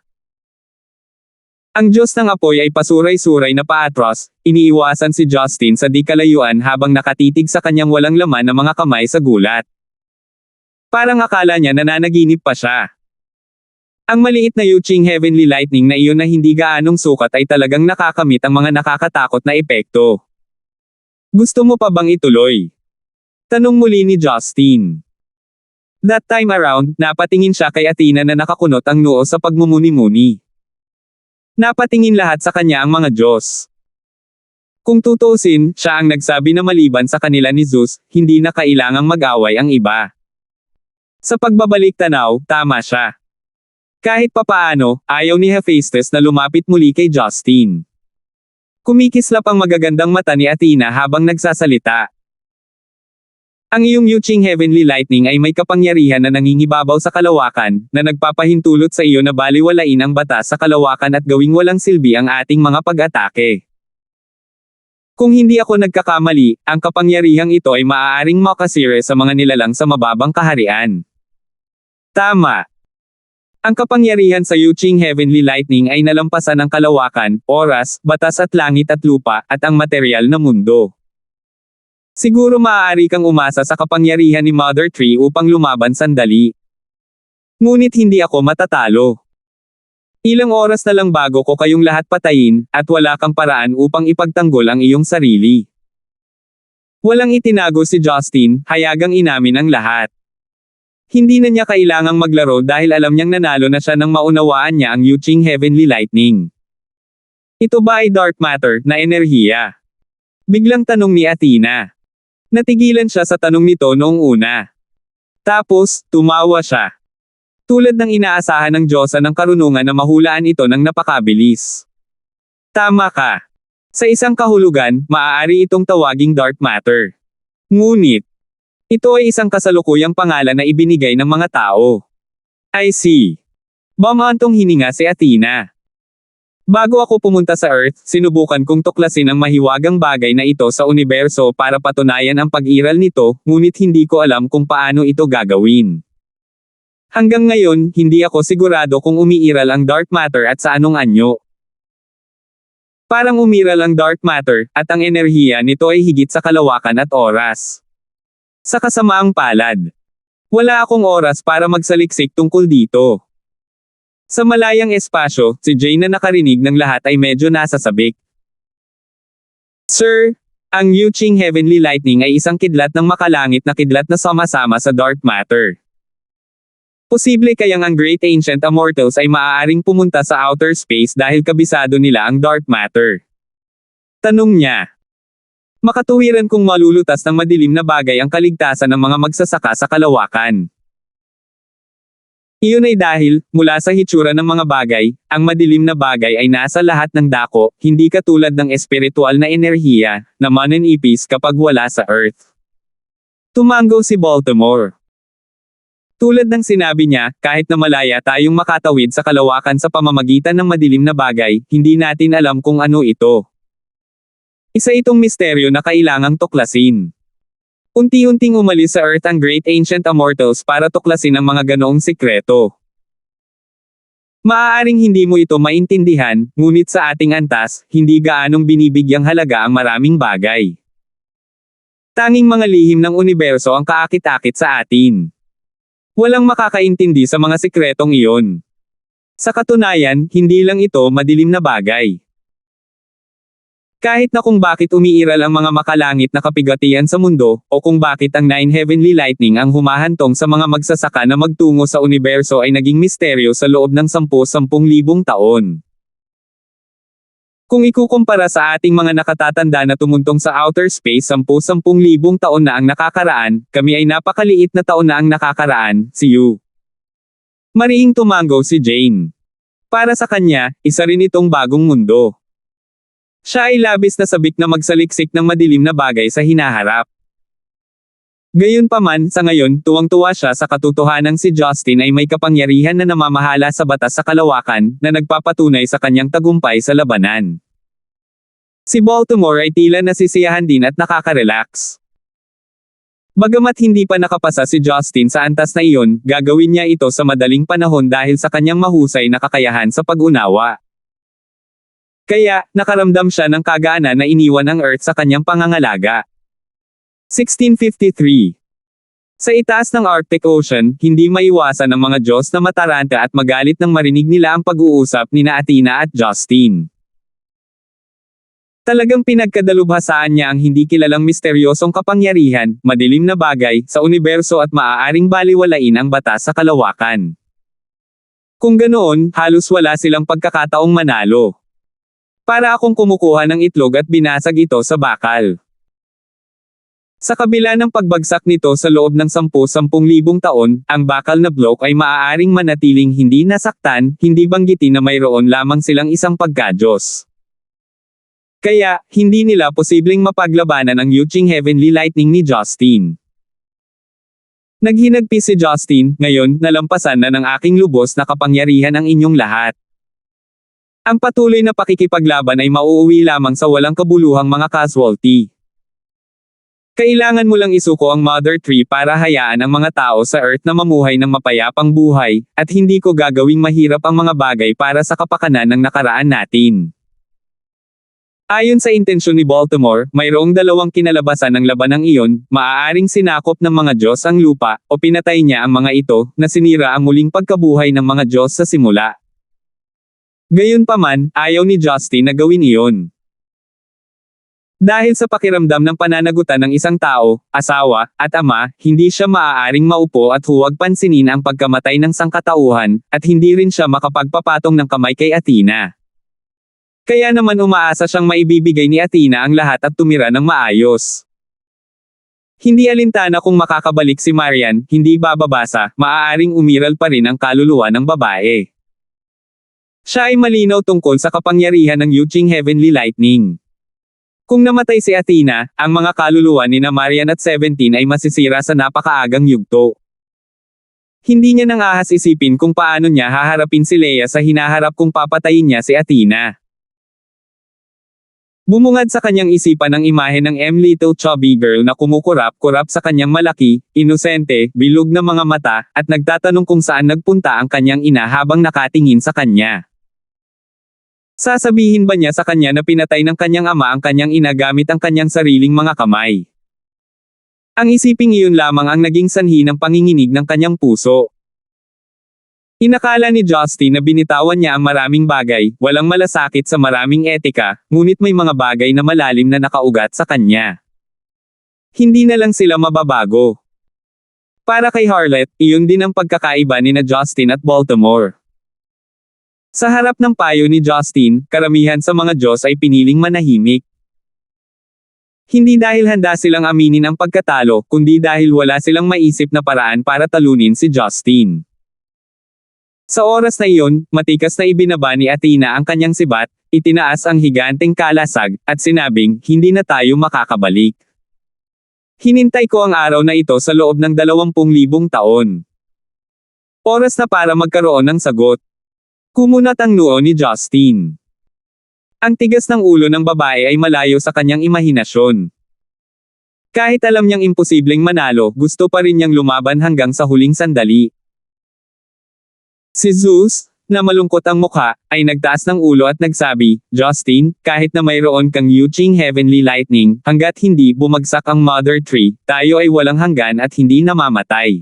A: Ang Diyos ng apoy ay pasuray-suray na paatros, iniiwasan si Justin sa di kalayuan habang nakatitig sa kanyang walang laman na mga kamay sa gulat. Parang akala niya nananaginip pa siya. Ang maliit na Yuching Heavenly Lightning na iyon na hindi gaanong sukat ay talagang nakakamit ang mga nakakatakot na epekto. Gusto mo pa bang ituloy? Tanong muli ni Justin. That time around, napatingin siya kay Athena na nakakunot ang noo sa pagmumuni-muni. Napatingin lahat sa kanya ang mga Diyos. Kung tutuusin, siya ang nagsabi na maliban sa kanila ni Zeus, hindi na kailangang mag-away ang iba. Sa pagbabalik tanaw, tama siya. Kahit papaano, ayaw ni Hephaestus na lumapit muli kay Justin. Kumikislap ang magagandang mata ni Athena habang nagsasalita. Ang iyong Yuching Heavenly Lightning ay may kapangyarihan na nangingibabaw sa kalawakan, na nagpapahintulot sa iyo na baliwalain ang batas sa kalawakan at gawing walang silbi ang ating mga pag-atake. Kung hindi ako nagkakamali, ang kapangyarihang ito ay maaaring makasire sa mga nilalang sa mababang kaharian. Tama. Ang kapangyarihan sa Yuching Heavenly Lightning ay nalampasan ang kalawakan, oras, batas at langit at lupa, at ang materyal na mundo. Siguro maaari kang umasa sa kapangyarihan ni Mother Tree upang lumaban sandali. Ngunit hindi ako matatalo. Ilang oras na lang bago ko kayong lahat patayin, at wala kang paraan upang ipagtanggol ang iyong sarili. Walang itinago si Justin, hayagang inamin ang lahat. Hindi na niya kailangang maglaro dahil alam niyang nanalo na siya nang maunawaan niya ang Yuching Heavenly Lightning. Ito ba ay dark matter na enerhiya? Biglang tanong ni Athena. Natigilan siya sa tanong nito noong una. Tapos, tumawa siya. Tulad ng inaasahan ng Diyosa ng karunungan na mahulaan ito ng napakabilis. Tama ka. Sa isang kahulugan, maaari itong tawaging dark matter. Ngunit, ito ay isang kasalukuyang pangalan na ibinigay ng mga tao. I see. Bumantong hininga si Athena. Bago ako pumunta sa Earth, sinubukan kong tuklasin ang mahiwagang bagay na ito sa universo para patunayan ang pag-iral nito, ngunit hindi ko alam kung paano ito gagawin. Hanggang ngayon, hindi ako sigurado kung umiiral ang dark matter at sa anong anyo. Parang umiral ang dark matter, at ang enerhiya nito ay higit sa kalawakan at oras. Sa kasamaang palad. Wala akong oras para magsaliksik tungkol dito. Sa malayang espasyo, si Jane na nakarinig ng lahat ay medyo nasasabik. Sir, ang Yuching Heavenly Lightning ay isang kidlat ng makalangit na kidlat na sama-sama sa dark matter. Posible kayang ang Great Ancient Immortals ay maaaring pumunta sa outer space dahil kabisado nila ang dark matter. Tanong niya. Makatuwiran kung malulutas ng madilim na bagay ang kaligtasan ng mga magsasaka sa kalawakan. Iyon ay dahil, mula sa hitsura ng mga bagay, ang madilim na bagay ay nasa lahat ng dako, hindi katulad ng espiritual na enerhiya, na mananipis kapag wala sa Earth. Tumango si Baltimore. Tulad ng sinabi niya, kahit na malaya tayong makatawid sa kalawakan sa pamamagitan ng madilim na bagay, hindi natin alam kung ano ito. Isa itong misteryo na kailangang tuklasin. Unti-unting umalis sa Earth ang Great Ancient Immortals para tuklasin ang mga ganoong sikreto. Maaaring hindi mo ito maintindihan, ngunit sa ating antas, hindi gaanong binibigyang halaga ang maraming bagay. Tanging mga lihim ng universo ang kaakit-akit sa atin. Walang makakaintindi sa mga sikretong iyon. Sa katunayan, hindi lang ito madilim na bagay. Kahit na kung bakit umiiral ang mga makalangit na kapigatian sa mundo, o kung bakit ang Nine Heavenly Lightning ang humahantong sa mga magsasaka na magtungo sa universo ay naging misteryo sa loob ng 10,000 taon. Kung ikukumpara sa ating mga nakatatanda na tumuntong sa outer space 10,000 taon na ang nakakaraan, kami ay napakaliit na taon na ang nakakaraan, si Yu. Mariing tumango si Jane. Para sa kanya, isa rin itong bagong mundo. Siya ay labis na sabik na magsaliksik ng madilim na bagay sa hinaharap. Gayunpaman, sa ngayon, tuwang-tuwa siya sa katotohanang si Justin ay may kapangyarihan na namamahala sa batas sa kalawakan, na nagpapatunay sa kanyang tagumpay sa labanan. Si Baltimore ay tila nasisiyahan din at nakaka-relax. Bagamat hindi pa nakapasa si Justin sa antas na iyon, gagawin niya ito sa madaling panahon dahil sa kanyang mahusay na kakayahan sa pag-unawa. Kaya, nakaramdam siya ng kagaanan na iniwan ang Earth sa kanyang pangangalaga. 1653. Sa itaas ng Arctic Ocean, hindi maiwasan ng mga Diyos na mataranta at magalit nang marinig nila ang pag-uusap nina Athena at Justin. Talagang pinagkadalubhasaan niya ang hindi kilalang misteryosong kapangyarihan, madilim na bagay, sa universo at maaaring baliwalain ang batas sa kalawakan. Kung ganoon, halos wala silang pagkakataong manalo. Para akong kumukuha ng itlog at binasag ito sa bakal. Sa kabila ng pagbagsak nito sa loob ng 10,000 taon, ang bakal na bloke ay maaaring manatiling hindi nasaktan, hindi banggitin na mayroon lamang silang isang pagkadyos. Kaya, hindi nila posibleng mapaglabanan ang Yuching Heavenly Lightning ni Justin. Naghinagpis si Justin, ngayon, nalampasan na ng aking lubos na kapangyarihan ang inyong lahat. Ang patuloy na pakikipaglaban ay mauuwi lamang sa walang kabuluhang mga casualty. Kailangan mo lang isuko ang Mother Tree para hayaan ang mga tao sa Earth na mamuhay ng mapayapang buhay, at hindi ko gagawing mahirap ang mga bagay para sa kapakanan ng nakaraan natin. Ayon sa intensyon ni Baltimore, mayroong dalawang kinalabasan ng labanang iyon, maaaring sinakop ng mga Diyos ang lupa, o pinatay niya ang mga ito, na sinira ang muling pagkabuhay ng mga Diyos sa simula. Gayunpaman, ayaw ni Justin na gawin iyon. Dahil sa pakiramdam ng pananagutan ng isang tao, asawa, at ama, hindi siya maaaring maupo at huwag pansinin ang pagkamatay ng sangkatauhan, at hindi rin siya makapagpapatong ng kamay kay Athena. Kaya naman umaasa siyang maibibigay ni Athena ang lahat at tumira ng maayos. Hindi alintana kung makakabalik si Marian, hindi bababasa, maaaring umiral pa rin ang kaluluwa ng babae. Siya ay malinaw tungkol sa kapangyarihan ng Yuching Heavenly Lightning. Kung namatay si Athena, ang mga kaluluwa ni na Marian at 17 ay masisira sa napakaagang yugto. Hindi niya nang ahas isipin kung paano niya haharapin si Leia sa hinaharap kung papatayin niya si Athena. Bumungad sa kanyang isipan ang imahe ng Little chubby girl na kumukurap-kurap sa kanyang malaki, inosente, bilog na mga mata, at nagtatanong kung saan nagpunta ang kanyang ina habang nakatingin sa kanya. Sasabihin ba niya sa kanya na pinatay ng kanyang ama ang kanyang ina gamit ang kanyang sariling mga kamay? Ang isiping iyon lamang ang naging sanhi ng panginginig ng kanyang puso. Inakala ni Justin na binitawan niya ang maraming bagay, walang malasakit sa maraming etika, ngunit may mga bagay na malalim na nakaugat sa kanya. Hindi na lang sila mababago. Para kay Harlett, iyon din ang pagkakaiba ni na Justin at Baltimore. Sa harap ng payo ni Justin, karamihan sa mga Diyos ay piniling manahimik. Hindi dahil handa silang aminin ang pagkatalo, kundi dahil wala silang maisip na paraan para talunin si Justin. Sa oras na iyon, matikas na ibinaba ni Athena ang kanyang sibat, itinaas ang higanteng kalasag, at sinabing, hindi na tayo makakabalik. Hinintay ko ang araw na ito sa loob ng 20,000 taon. Oras na para magkaroon ng sagot. Kumunat ang noo ni Justin. Ang tigas ng ulo ng babae ay malayo sa kanyang imahinasyon. Kahit alam niyang imposibleng manalo, gusto pa rin niyang lumaban hanggang sa huling sandali. Si Zeus, na malungkot ang mukha, ay nagtaas ng ulo at nagsabi, Justin, kahit na mayroon kang Yuching Heavenly Lightning, hanggat hindi bumagsak ang Mother Tree, tayo ay walang hanggan at hindi namamatay.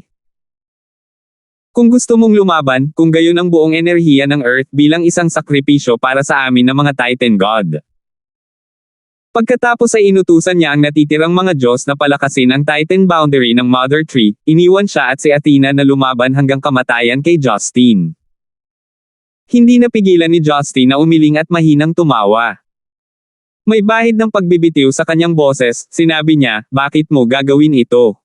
A: Kung gusto mong lumaban, kung gayon ang buong enerhiya ng Earth bilang isang sakripisyo para sa amin na mga Titan God. Pagkatapos ay inutusan niya ang natitirang mga Diyos na palakasin ang Titan boundary ng Mother Tree, iniwan siya at si Athena na lumaban hanggang kamatayan kay Justin. Hindi napigilan ni Justin na umiling at mahinang tumawa. May bahid ng pagbibitiw sa kanyang boses, sinabi niya, bakit mo gagawin ito?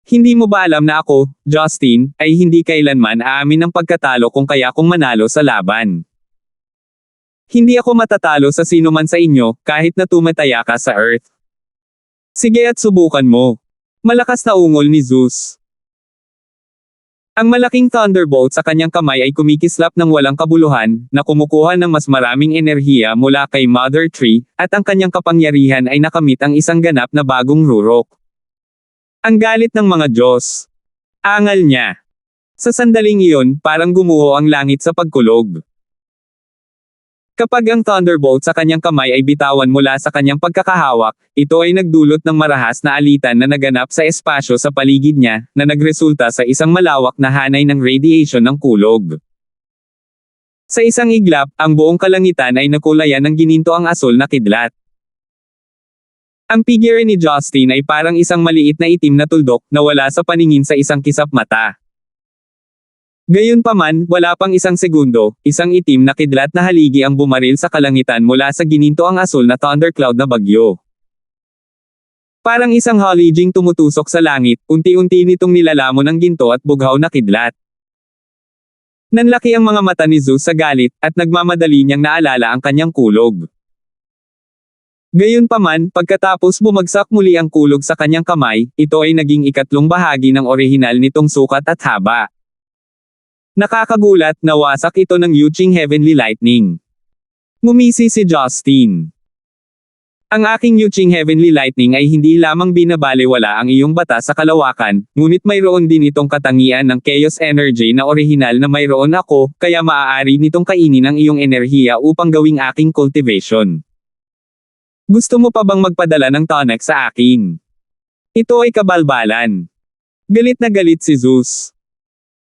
A: Hindi mo ba alam na ako, Justin, ay hindi kailanman aamin ng pagkatalo kung kaya kong manalo sa laban? Hindi ako matatalo sa sino man sa inyo, kahit na tumataya ka sa Earth. Sige at subukan mo. Malakas na ungol ni Zeus. Ang malaking thunderbolt sa kanyang kamay ay kumikislap ng walang kabuluhan, na kumukuha ng mas maraming enerhiya mula kay Mother Tree, at ang kanyang kapangyarihan ay nakamit ang isang ganap na bagong rurok. Ang galit ng mga Diyos. Angal niya. Sa sandaling iyon, parang gumuho ang langit sa pagkulog. Kapag ang thunderbolt sa kanyang kamay ay bitawan mula sa kanyang pagkakahawak, ito ay nagdulot ng marahas na alitan na naganap sa espasyo sa paligid niya, na nagresulta sa isang malawak na hanay ng radiation ng kulog. Sa isang iglap, ang buong kalangitan ay nakulayan ng gininto ang asul na kidlat. Ang figure ni Justin ay parang isang maliit na itim na tuldok, na wala sa paningin sa isang kisap mata. Gayunpaman, wala pang isang segundo, isang itim na kidlat na haligi ang bumaril sa kalangitan mula sa gininto ang asul na thundercloud na bagyo. Parang isang halijing tumutusok sa langit, unti-unti nitong nilalamon ang ginto at bughaw na kidlat. Nanlaki ang mga mata ni Zeus sa galit, at nagmamadali niyang naalala ang kanyang kulog. Gayunpaman, pagkatapos bumagsak muli ang kulog sa kanyang kamay, ito ay naging ikatlong bahagi ng orihinal nitong sukat at haba. Nakakagulat, nawasak ito ng Yuching Heavenly Lightning. Ngumisi si Justin. Ang aking Yuching Heavenly Lightning ay hindi lamang binabalewala ang iyong bata sa kalawakan, ngunit mayroon din itong katangian ng Chaos Energy na orihinal na mayroon ako, kaya maaari nitong kainin ang iyong enerhiya upang gawing aking cultivation. Gusto mo pa bang magpadala ng tonic sa akin? Ito ay kabalbalan. Galit na galit si Zeus.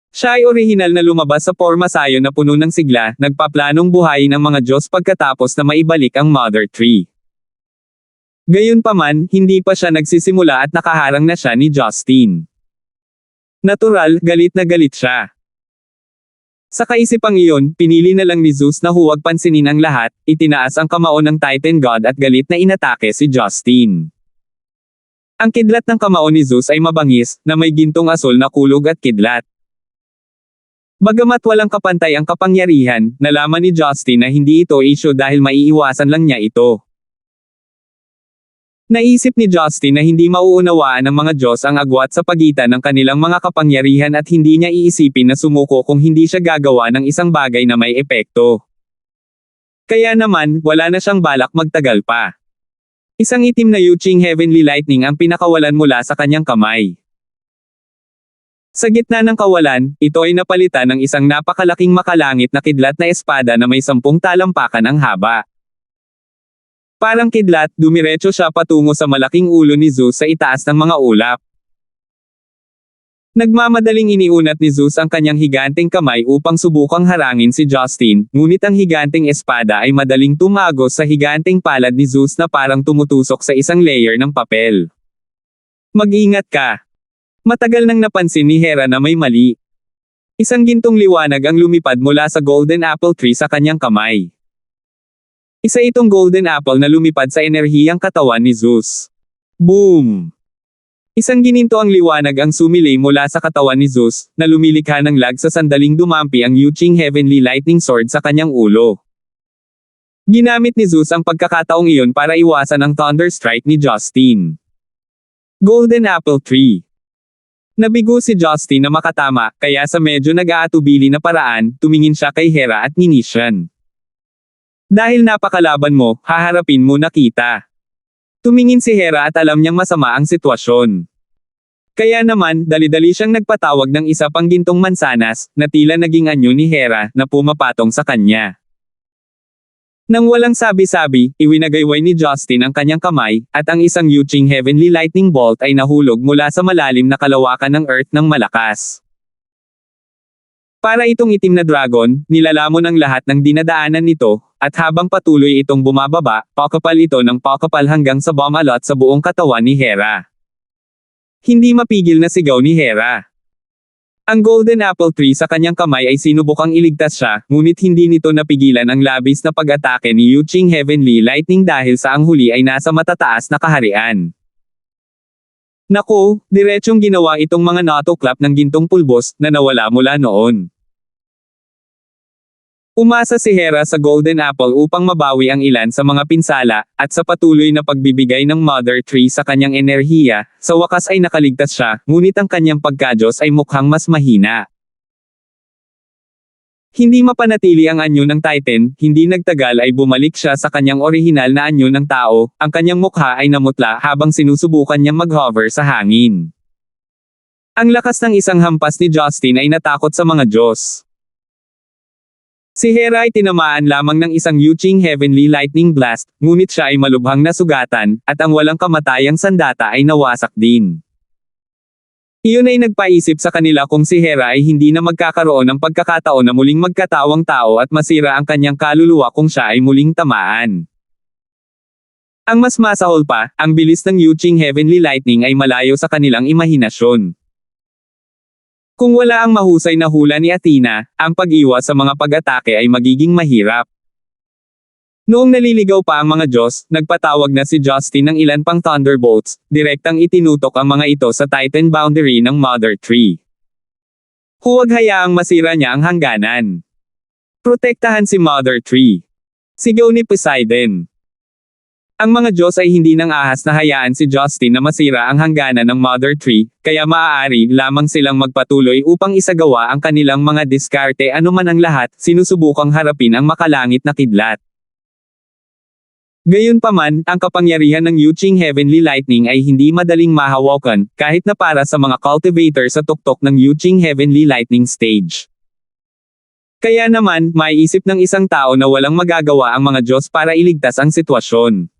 A: Siya ay orihinal na lumabas sa porma sayo na puno ng sigla, nagpaplanong buhayin ang mga Diyos pagkatapos na maibalik ang Mother Tree. Gayunpaman, hindi pa siya nagsisimula at nakaharang na siya ni Justin. Natural, galit na galit siya. Sa kaisipang iyon, pinili na lang ni Zeus na huwag pansinin ang lahat, itinaas ang kamao ng Titan God at galit na inatake si Justin. Ang kidlat ng kamao ni Zeus ay mabangis, na may gintong asul na kulog at kidlat. Bagamat walang kapantay ang kapangyarihan, nalaman ni Justin na hindi ito issue dahil maiiwasan lang niya ito. Naisip ni Justin na hindi mauunawaan ng mga Diyos ang agwat sa pagitan ng kanilang mga kapangyarihan at hindi niya iisipin na sumuko kung hindi siya gagawa ng isang bagay na may epekto. Kaya naman, wala na siyang balak magtagal pa. Isang itim na Yuching Heavenly Lightning ang pinakawalan mula sa kanyang kamay. Sa gitna ng kawalan, ito ay napalitan ng isang napakalaking makalangit na kidlat na espada na may 10 talampakan ang haba. Parang kidlat, dumiretso siya patungo sa malaking ulo ni Zeus sa itaas ng mga ulap. Nagmamadaling iniunat ni Zeus ang kanyang higanteng kamay upang subukang harangin si Justin, ngunit ang higanteng espada ay madaling tumagos sa higanteng palad ni Zeus na parang tumutusok sa isang layer ng papel. Mag-ingat ka! Matagal nang napansin ni Hera na may mali. Isang gintong liwanag ang lumipad mula sa golden apple tree sa kanyang kamay. Isa itong golden apple na lumipad sa enerhiyang katawan ni Zeus. Boom! Isang gininto ang liwanag ang sumilay mula sa katawan ni Zeus, na lumilikha ng lag sa sandaling dumampi ang Yuching Heavenly Lightning Sword sa kanyang ulo. Ginamit ni Zeus ang pagkakataong iyon para iwasan ang Thunder Strike ni Justin. Golden Apple Tree. Nabigo si Justin na makatama, kaya sa medyo nag-aatubili na paraan, tumingin siya kay Hera at Ninisian. Dahil napakalaban mo, haharapin mo na kita. Tumingin si Hera at alam niyang masama ang sitwasyon. Kaya naman, dali-dali siyang nagpatawag ng isa pang gintong mansanas, na tila naging anyo ni Hera, na pumapatong sa kanya. Nang walang sabi-sabi, iwinagayway ni Justin ang kanyang kamay, at ang isang Yuching Heavenly Lightning Bolt ay nahulog mula sa malalim na kalawakan ng Earth ng malakas. Para itong itim na dragon, nilalamon ang lahat ng dinadaanan nito, at habang patuloy itong bumababa, pakapal ito ng pakapal hanggang sa bumalot sa buong katawan ni Hera. Hindi mapigil na sigaw ni Hera. Ang Golden Apple Tree sa kanyang kamay ay sinubukang iligtas siya, ngunit hindi nito napigilan ang labis na pag-atake ni Yuching Heavenly Lightning dahil sa ang huli ay nasa matataas na kaharian. Naku, diretsong ginawa itong mga natuklap ng gintong pulbos, na nawala mula noon. Umasa si Hera sa Golden Apple upang mabawi ang ilan sa mga pinsala, at sa patuloy na pagbibigay ng Mother Tree sa kanyang enerhiya, sa wakas ay nakaligtas siya, ngunit ang kanyang pagkadyos ay mukhang mas mahina. Hindi mapanatili ang anyo ng Titan, hindi nagtagal ay bumalik siya sa kanyang orihinal na anyo ng tao, ang kanyang mukha ay namutla habang sinusubukan niyang mag-hover sa hangin. Ang lakas ng isang hampas ni Justin ay natakot sa mga Diyos. Si Hera ay tinamaan lamang ng isang Yuching Heavenly Lightning Blast, ngunit siya ay malubhang nasugatan, at ang walang kamatayang sandata ay nawasak din. Iyon ay nagpaisip sa kanila kung si Hera ay hindi na magkakaroon ng pagkakataon na muling magkatawang tao at masira ang kanyang kaluluwa kung siya ay muling tamaan. Ang mas masahol pa, ang bilis ng Yuching Heavenly Lightning ay malayo sa kanilang imahinasyon. Kung wala ang mahusay na hula ni Athena, ang pag-iwas sa mga pag-atake ay magiging mahirap. Noong naliligaw pa ang mga Diyos, nagpatawag na si Justin ng ilan pang Thunderbolts, direktang itinutok ang mga ito sa Titan boundary ng Mother Tree. Huwag hayaang masira niya ang hangganan. Protektahan si Mother Tree. Sigaw ni Poseidon. Ang mga Diyos ay hindi nang ahas na hayaan si Justin na masira ang hangganan ng Mother Tree, kaya maaari lamang silang magpatuloy upang isagawa ang kanilang mga diskarte anuman ang lahat, sinusubukang harapin ang makalangit na kidlat. Gayunpaman, ang kapangyarihan ng Yuching Heavenly Lightning ay hindi madaling mahawakan, kahit na para sa mga cultivator sa tuktok ng Yuching Heavenly Lightning stage. Kaya naman, maiisip ng isang tao na walang magagawa ang mga Diyos para iligtas ang sitwasyon.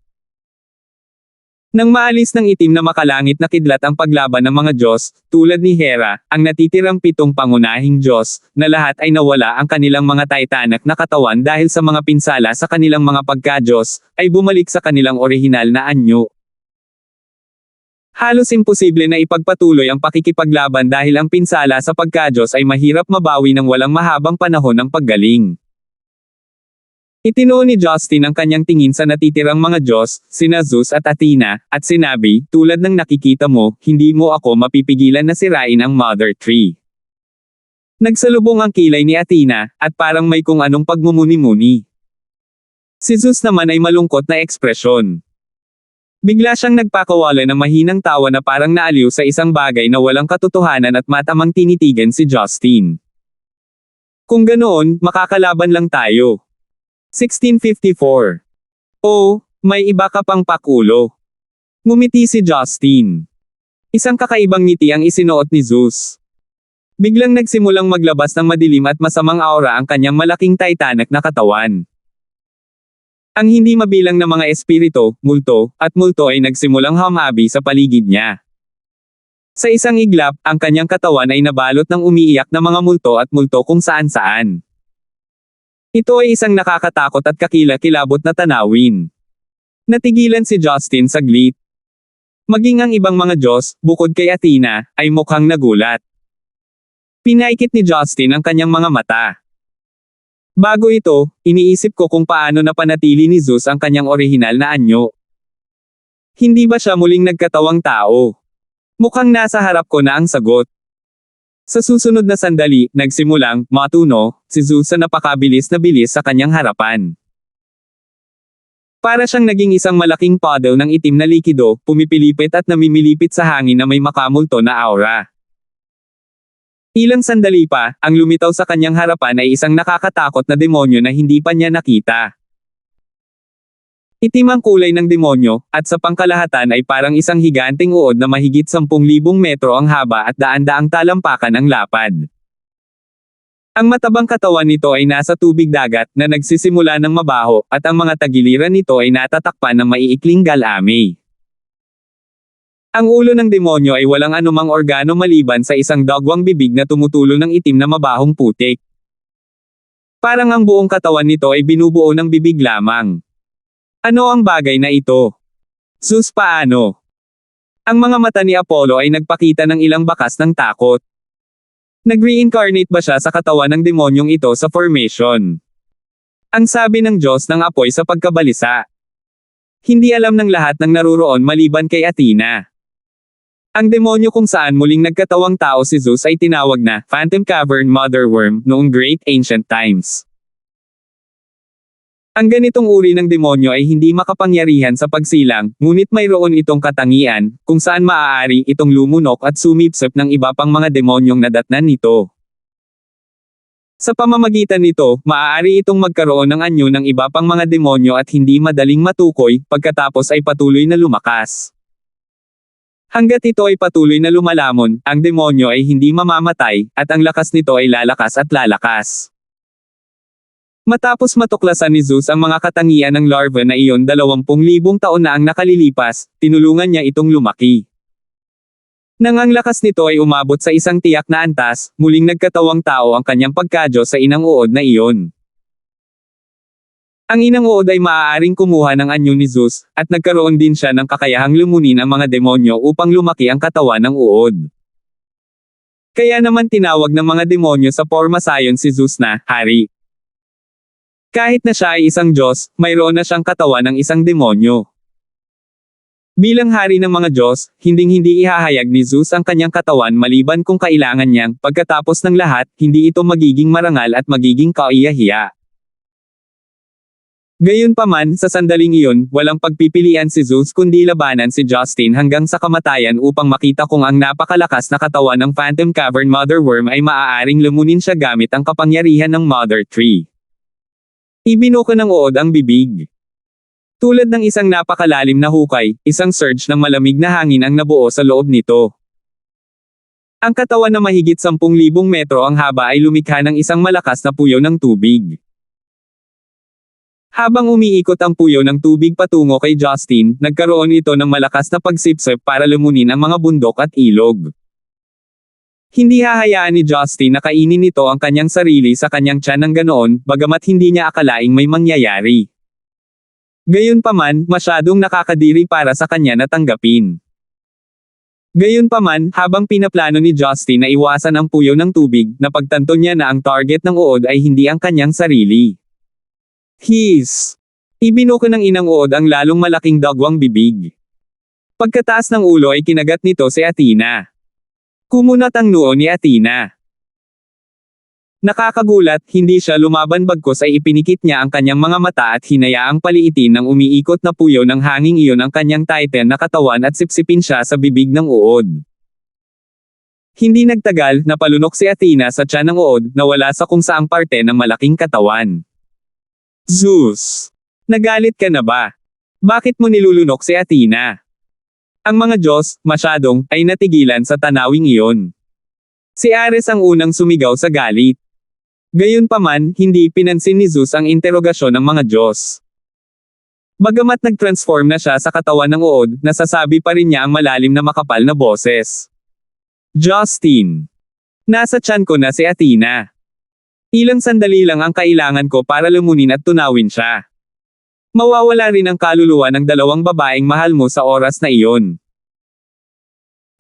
A: Nang maalis ng itim na makalangit na kidlat ang paglaban ng mga Diyos, tulad ni Hera, ang natitirang 7 pangunahing Diyos, na lahat ay nawala ang kanilang mga titanic na katawan dahil sa mga pinsala sa kanilang mga pagka-Diyos, ay bumalik sa kanilang orihinal na anyo. Halos imposible na ipagpatuloy ang pakikipaglaban dahil ang pinsala sa pagka-Diyos ay mahirap mabawi ng walang mahabang panahon ng paggaling. Itinuon ni Justin ang kanyang tingin sa natitirang mga Diyos, sina Zeus at Athena, at sinabi, tulad ng nakikita mo, hindi mo ako mapipigilan na sirain ang Mother Tree. Nagsalubong ang kilay ni Athena, at parang may kung anong pagmumuni-muni. Si Zeus naman ay malungkot na ekspresyon. Bigla siyang nagpakawala ng mahinang tawa na parang naaliw sa isang bagay na walang katotohanan at matamang tinitigan si Justin. Kung ganoon, makakalaban lang tayo. 1654. Oh, may iba ka pang pakulo. Ngumiti si Justin. Isang kakaibang ngiti ang isinuot ni Zeus. Biglang nagsimulang maglabas ng madilim at masamang aura ang kanyang malaking titanic na katawan. Ang hindi mabilang na mga espiritu, multo, at multo ay nagsimulang humabi sa paligid niya. Sa isang iglap, ang kanyang katawan ay nabalot ng umiiyak na mga multo at multo kung saan-saan. Ito ay isang nakakatakot at kakilakilabot na tanawin. Natigilan si Justin saglit. Maging ang ibang mga Diyos, bukod kay Athena, ay mukhang nagulat. Pinaikit ni Justin ang kanyang mga mata. Bago ito, iniisip ko kung paano napanatili ni Zeus ang kanyang orihinal na anyo. Hindi ba siya muling nagkatawang tao? Mukhang nasa harap ko na ang sagot. Sa susunod na sandali, nagsimulang matuno si Zeus sa napakabilis na bilis sa kanyang harapan. Para siyang naging isang malaking puddle ng itim na likido, pumipilipit at namimilipit sa hangin na may makamulto na aura. Ilang sandali pa, ang lumitaw sa kanyang harapan ay isang nakakatakot na demonyo na hindi pa niya nakita. Itim ang kulay ng demonyo, at sa pangkalahatan ay parang isang higanteng uod na mahigit 10,000 metro ang haba at daan-daang talampakan ang lapad. Ang matabang katawan nito ay nasa tubig dagat na nagsisimula ng mabaho, at ang mga tagiliran nito ay natatakpan ng maiikling galame. Ang ulo ng demonyo ay walang anumang organo maliban sa isang dagwang bibig na tumutulo ng itim na mabahong putik. Parang ang buong katawan nito ay binubuo ng bibig lamang. Ano ang bagay na ito? Zeus, paano? Ang mga mata ni Apollo ay nagpakita ng ilang bakas ng takot. Nag-reincarnate ba siya sa katawan ng demonyong ito sa formation? Ang sabi ng Diyos ng apoy sa pagkabalisa. Hindi alam ng lahat ng naruroon maliban kay Athena. Ang demonyo kung saan muling nagkatawang tao si Zeus ay tinawag na Phantom Cavern Mother Worm noong Great Ancient Times. Ang ganitong uri ng demonyo ay hindi makapangyarihan sa pagsilang, ngunit mayroon itong katangian, kung saan maaari itong lumunok at sumipsip ng iba pang mga demonyong nadatnan nito. Sa pamamagitan nito, maaari itong magkaroon ng anyo ng iba pang mga demonyo at hindi madaling matukoy, pagkatapos ay patuloy na lumakas. Hanggat ito ay patuloy na lumalamon, ang demonyo ay hindi mamamatay, at ang lakas nito ay lalakas at lalakas. Matapos matuklasan ni Zeus ang mga katangian ng larva na iyon 20,000 taon na ang nakalilipas, tinulungan niya itong lumaki. Nang ang lakas nito ay umabot sa isang tiyak na antas, muling nagkatawang tao ang kanyang pagkadyo sa inang uod na iyon. Ang inang uod ay maaaring kumuha ng anyo ni Zeus, at nagkaroon din siya ng kakayahang lumunin ang mga demonyo upang lumaki ang katawan ng uod. Kaya naman tinawag ng mga demonyo sa formasayon si Zeus na hari. Kahit na siya ay isang Diyos, mayroon na siyang katawan ng isang demonyo. Bilang hari ng mga Diyos, hinding-hindi ihahayag ni Zeus ang kanyang katawan maliban kung kailangan niyang, pagkatapos ng lahat, hindi ito magiging marangal at magiging kaiyahiya. Gayunpaman, sa sandaling iyon, walang pagpipilian si Zeus kundi labanan si Justin hanggang sa kamatayan upang makita kung ang napakalakas na katawan ng Phantom Cavern Mother Worm ay maaaring lumunin siya gamit ang kapangyarihan ng Mother Tree. Ibinuka ng uod ang bibig. Tulad ng isang napakalalim na hukay, isang surge ng malamig na hangin ang nabuo sa loob nito. Ang katawan na mahigit 10,000 metro ang haba ay lumikha ng isang malakas na puyo ng tubig. Habang umiikot ang puyo ng tubig patungo kay Justin, nagkaroon ito ng malakas na pagsipsip para lumunin ang mga bundok at ilog. Hindi hahayaan ni Justin na kainin nito ang kanyang sarili sa kanyang tiyan ng ganoon, bagamat hindi niya akalaing may mangyayari. Gayunpaman, masyadong nakakadiri para sa kanya na tanggapin. Gayunpaman, habang pinaplano ni Justin na iwasan ang puyo ng tubig, napagtanto niya na ang target ng uod ay hindi ang kanyang sarili. Ibinuko ng inang uod ang lalong malaking dagwang bibig. Pagkataas ng ulo ay kinagat nito si Athena. Kumunat ang noo ni Athena. Nakakagulat, hindi siya lumaban bagkus ay ipinikit niya ang kanyang mga mata at hinayaang paliitin ng umiikot na puyo ng hanging iyon ang kanyang titan na katawan at sipsipin siya sa bibig ng uod. Hindi nagtagal, napalunok si Athena sa tiyan ng uod, na wala sa kung saang parte ng malaking katawan. Zeus! Nagalit ka na ba? Bakit mo nilulunok si Athena? Ang mga Diyos, masyadong, ay natigilan sa tanawing iyon. Si Ares ang unang sumigaw sa galit. Gayunpaman, hindi pinansin ni Zeus ang interogasyon ng mga Diyos. Bagamat nag-transform na siya sa katawan ng uod, nasasabi pa rin niya ang malalim na makapal na boses. Justin! Nasa tiyan ko na si Athena. Ilang sandali lang ang kailangan ko para lumunin at tunawin siya. Mawawala rin ang kaluluwa ng dalawang babaeng mahal mo sa oras na iyon.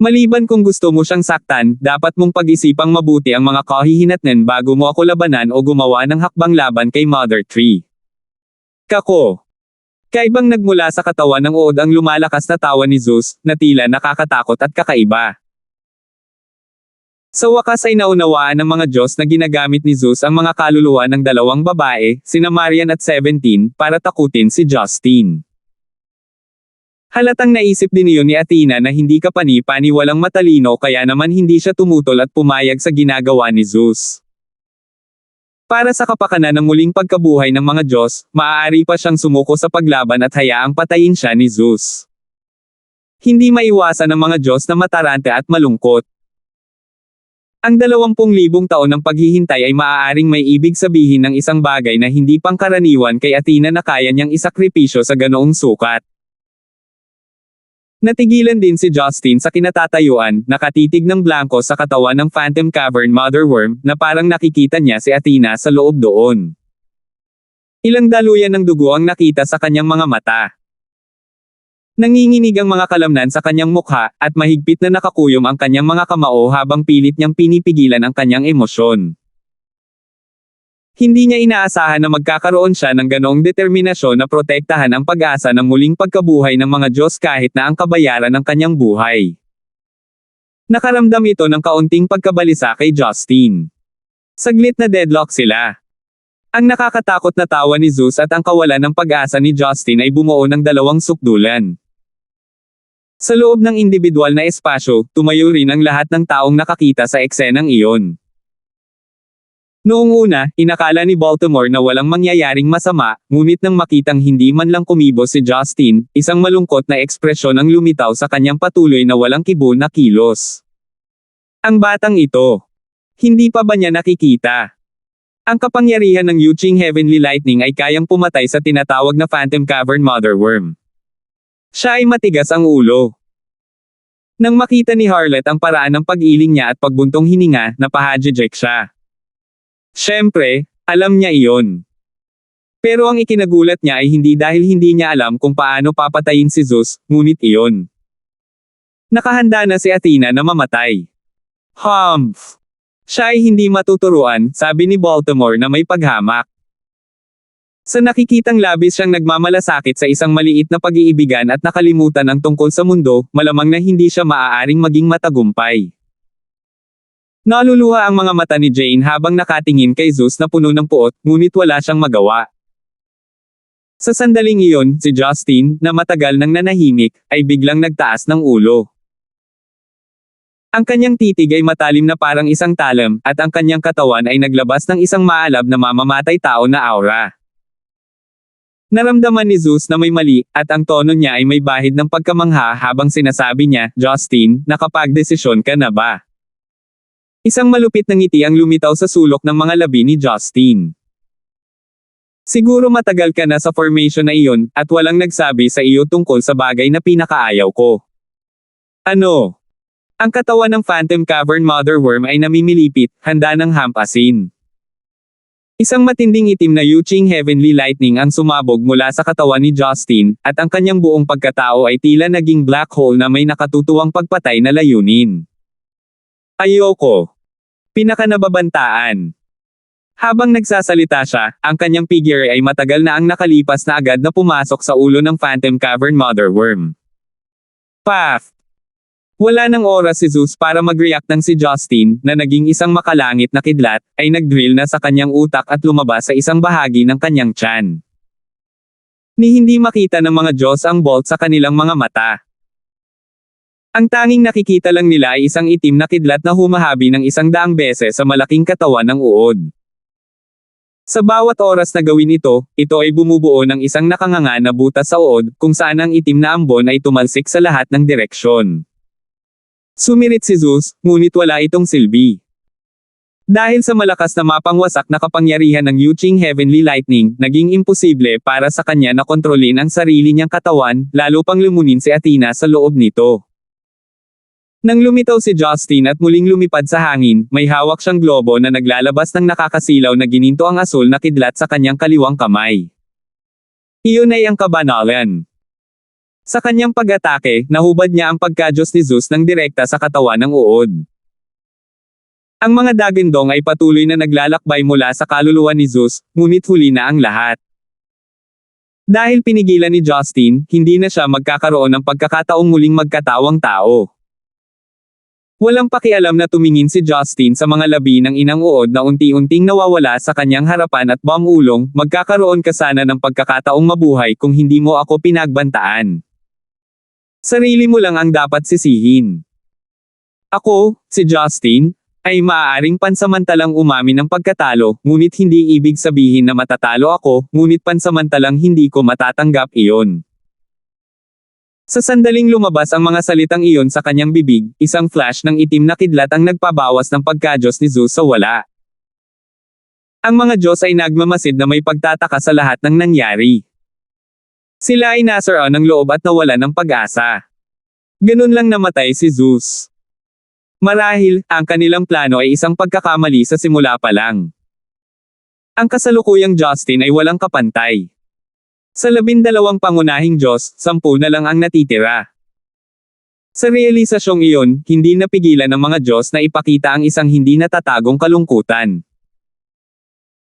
A: Maliban kung gusto mo siyang saktan, dapat mong pag-isipang mabuti ang mga kahihinatnan bago mo ako labanan o gumawa ng hakbang laban kay Mother Tree. Kako! Kaibang nagmula sa katawan ng uod ang lumalakas na tawa ni Zeus, na tila nakakatakot at kakaiba. Sa wakas ay naunawaan ng mga Diyos na ginagamit ni Zeus ang mga kaluluwa ng dalawang babae, sina Marian at 17, para takutin si Justin. Halatang naisip din iyon ni Athena na hindi kapani-paniwalang matalino kaya naman hindi siya tumutol at pumayag sa ginagawa ni Zeus. Para sa kapakanan ng muling pagkabuhay ng mga Diyos, maaari pa siyang sumuko sa paglaban at hayaang patayin siya ni Zeus. Hindi maiwasan ng mga Diyos na matarante at malungkot. Ang 20,000 taon ng paghihintay ay maaaring may ibig sabihin ng isang bagay na hindi pangkaraniwan kay Athena na kaya niyang isakripisyo sa ganoong sukat. Natigilan din si Justin sa kinatatayuan, nakatitig ng blanko sa katawan ng Phantom Cavern Mother Worm, na parang nakikita niya si Athena sa loob doon. Ilang daluyan ng dugo ang nakita sa kanyang mga mata. Nanginginig ang mga kalamnan sa kanyang mukha, at mahigpit na nakakuyom ang kanyang mga kamao habang pilit niyang pinipigilan ang kanyang emosyon. Hindi niya inaasahan na magkakaroon siya ng ganoong determinasyon na protektahan ang pag-asa ng muling pagkabuhay ng mga Diyos kahit na ang kabayaran ng kanyang buhay. Nakaramdam ito ng kaunting pagkabalisa kay Justin. Saglit na deadlock sila. Ang nakakatakot na tawa ni Zeus at ang kawalan ng pag-asa ni Justin ay bumuo ng dalawang sukdulan. Sa loob ng individual na espasyo, tumayo rin ang lahat ng taong nakakita sa eksenang iyon. Noong una, inakala ni Baltimore na walang mangyayaring masama, ngunit nang makitang hindi man lang kumibo si Justin, isang malungkot na ekspresyon ang lumitaw sa kanyang patuloy na walang kibo na kilos. Ang batang ito. Hindi pa ba niya nakikita? Ang kapangyarihan ng Yuching Heavenly Lightning ay kayang pumatay sa tinatawag na Phantom Cavern Mother Worm. Siya ay matigas ang ulo. Nang makita ni Harlot ang paraan ng pag-iling niya at pagbuntong hininga, napahadjejek siya. Siyempre, alam niya iyon. Pero ang ikinagulat niya ay hindi dahil hindi niya alam kung paano papatayin si Zeus, ngunit iyon. Nakahanda na si Athena na mamatay. Humph! Siya ay hindi matuturuan, sabi ni Baltimore na may paghamak. Sa nakikitang labis siyang nagmamalasakit sa isang maliit na pag-iibigan at nakalimutan ang tungkol sa mundo, malamang na hindi siya maaaring maging matagumpay. Naluluha ang mga mata ni Jane habang nakatingin kay Zeus na puno ng puot, ngunit wala siyang magawa. Sa sandaling iyon, si Justin, na matagal nang nanahimik, ay biglang nagtaas ng ulo. Ang kanyang titig ay matalim na parang isang talam, at ang kanyang katawan ay naglabas ng isang maalab na mamamatay tao na aura. Naramdaman ni Zeus na may mali, at ang tono niya ay may bahid ng pagkamangha habang sinasabi niya, Justin, nakapagdesisyon ka na ba? Isang malupit na ngiti ang lumitaw sa sulok ng mga labi ni Justin. Siguro matagal ka na sa formation na iyon, at walang nagsabi sa iyo tungkol sa bagay na pinakaayaw ko. Ano? Ang katawan ng Phantom Cavern Motherworm ay namimilipit, handa ng hampasin. Isang matinding itim na Yuching Heavenly Lightning ang sumabog mula sa katawan ni Justin, at ang kanyang buong pagkatao ay tila naging black hole na may nakatutuwang pagpatay na layunin. Ayoko. Pinakanababantaan. Habang nagsasalita siya, ang kanyang figure ay matagal na ang nakalipas na agad na pumasok sa ulo ng Phantom Cavern Motherworm. Path! Wala nang oras si Zeus para mag-react ng si Justin, na naging isang makalangit na kidlat, ay nag-drill na sa kanyang utak at lumabas sa isang bahagi ng kanyang tiyan. Ni hindi makita ng mga Diyos ang bolt sa kanilang mga mata. Ang tanging nakikita lang nila ay isang itim na kidlat na humahabi ng 100 beses sa malaking katawan ng uod. Sa bawat oras na gawin ito ay bumubuo ng isang nakanganga na butas sa uod, kung saan ang itim na ambon ay tumalsik sa lahat ng direksyon. Sumirit si Zeus, ngunit wala itong silbi. Dahil sa malakas na mapangwasak na kapangyarihan ng Yuching Heavenly Lightning, naging imposible para sa kanya na kontrolin ang sarili niyang katawan, lalo pang lumunin si Athena sa loob nito. Nang lumitaw si Justin at muling lumipad sa hangin, may hawak siyang globo na naglalabas ng nakakasilaw na gininto ang asul na kidlat sa kanyang kaliwang kamay. Iyon ay ang kabanalan. Sa kanyang pag-atake, nahubad niya ang pagka-Diyos ni Zeus ng direkta sa katawan ng uod. Ang mga dagindong ay patuloy na naglalakbay mula sa kaluluwa ni Zeus, ngunit huli na ang lahat. Dahil pinigilan ni Justin, hindi na siya magkakaroon ng pagkakataong muling magkatawang tao. Walang pakialam na tumingin si Justin sa mga labi ng inang uod na unti-unting nawawala sa kanyang harapan at bamulong, magkakaroon ka sana ng pagkakataong mabuhay kung hindi mo ako pinagbantaan. Sarili mo lang ang dapat sisihin. Ako, si Justin, ay maaaring pansamantalang umamin ng pagkatalo, ngunit hindi ibig sabihin na matatalo ako, ngunit pansamantalang hindi ko matatanggap iyon. Sa sandaling lumabas ang mga salitang iyon sa kanyang bibig, isang flash ng itim na kidlat ang nagpabawas ng pagka-Diyos ni Zeus sa wala. Ang mga Diyos ay nagmamasid na may pagtataka sa lahat ng nangyari. Sila ay nasara ng loob at nawalan ng pag-asa. Ganun lang namatay si Zeus. Marahil, ang kanilang plano ay isang pagkakamali sa simula pa lang. Ang kasalukuyang Justin ay walang kapantay. Sa 12 pangunahing Diyos, 10 na lang ang natitira. Sa realisasyong iyon, hindi napigilan ng mga Diyos na ipakita ang isang hindi natatagong kalungkutan.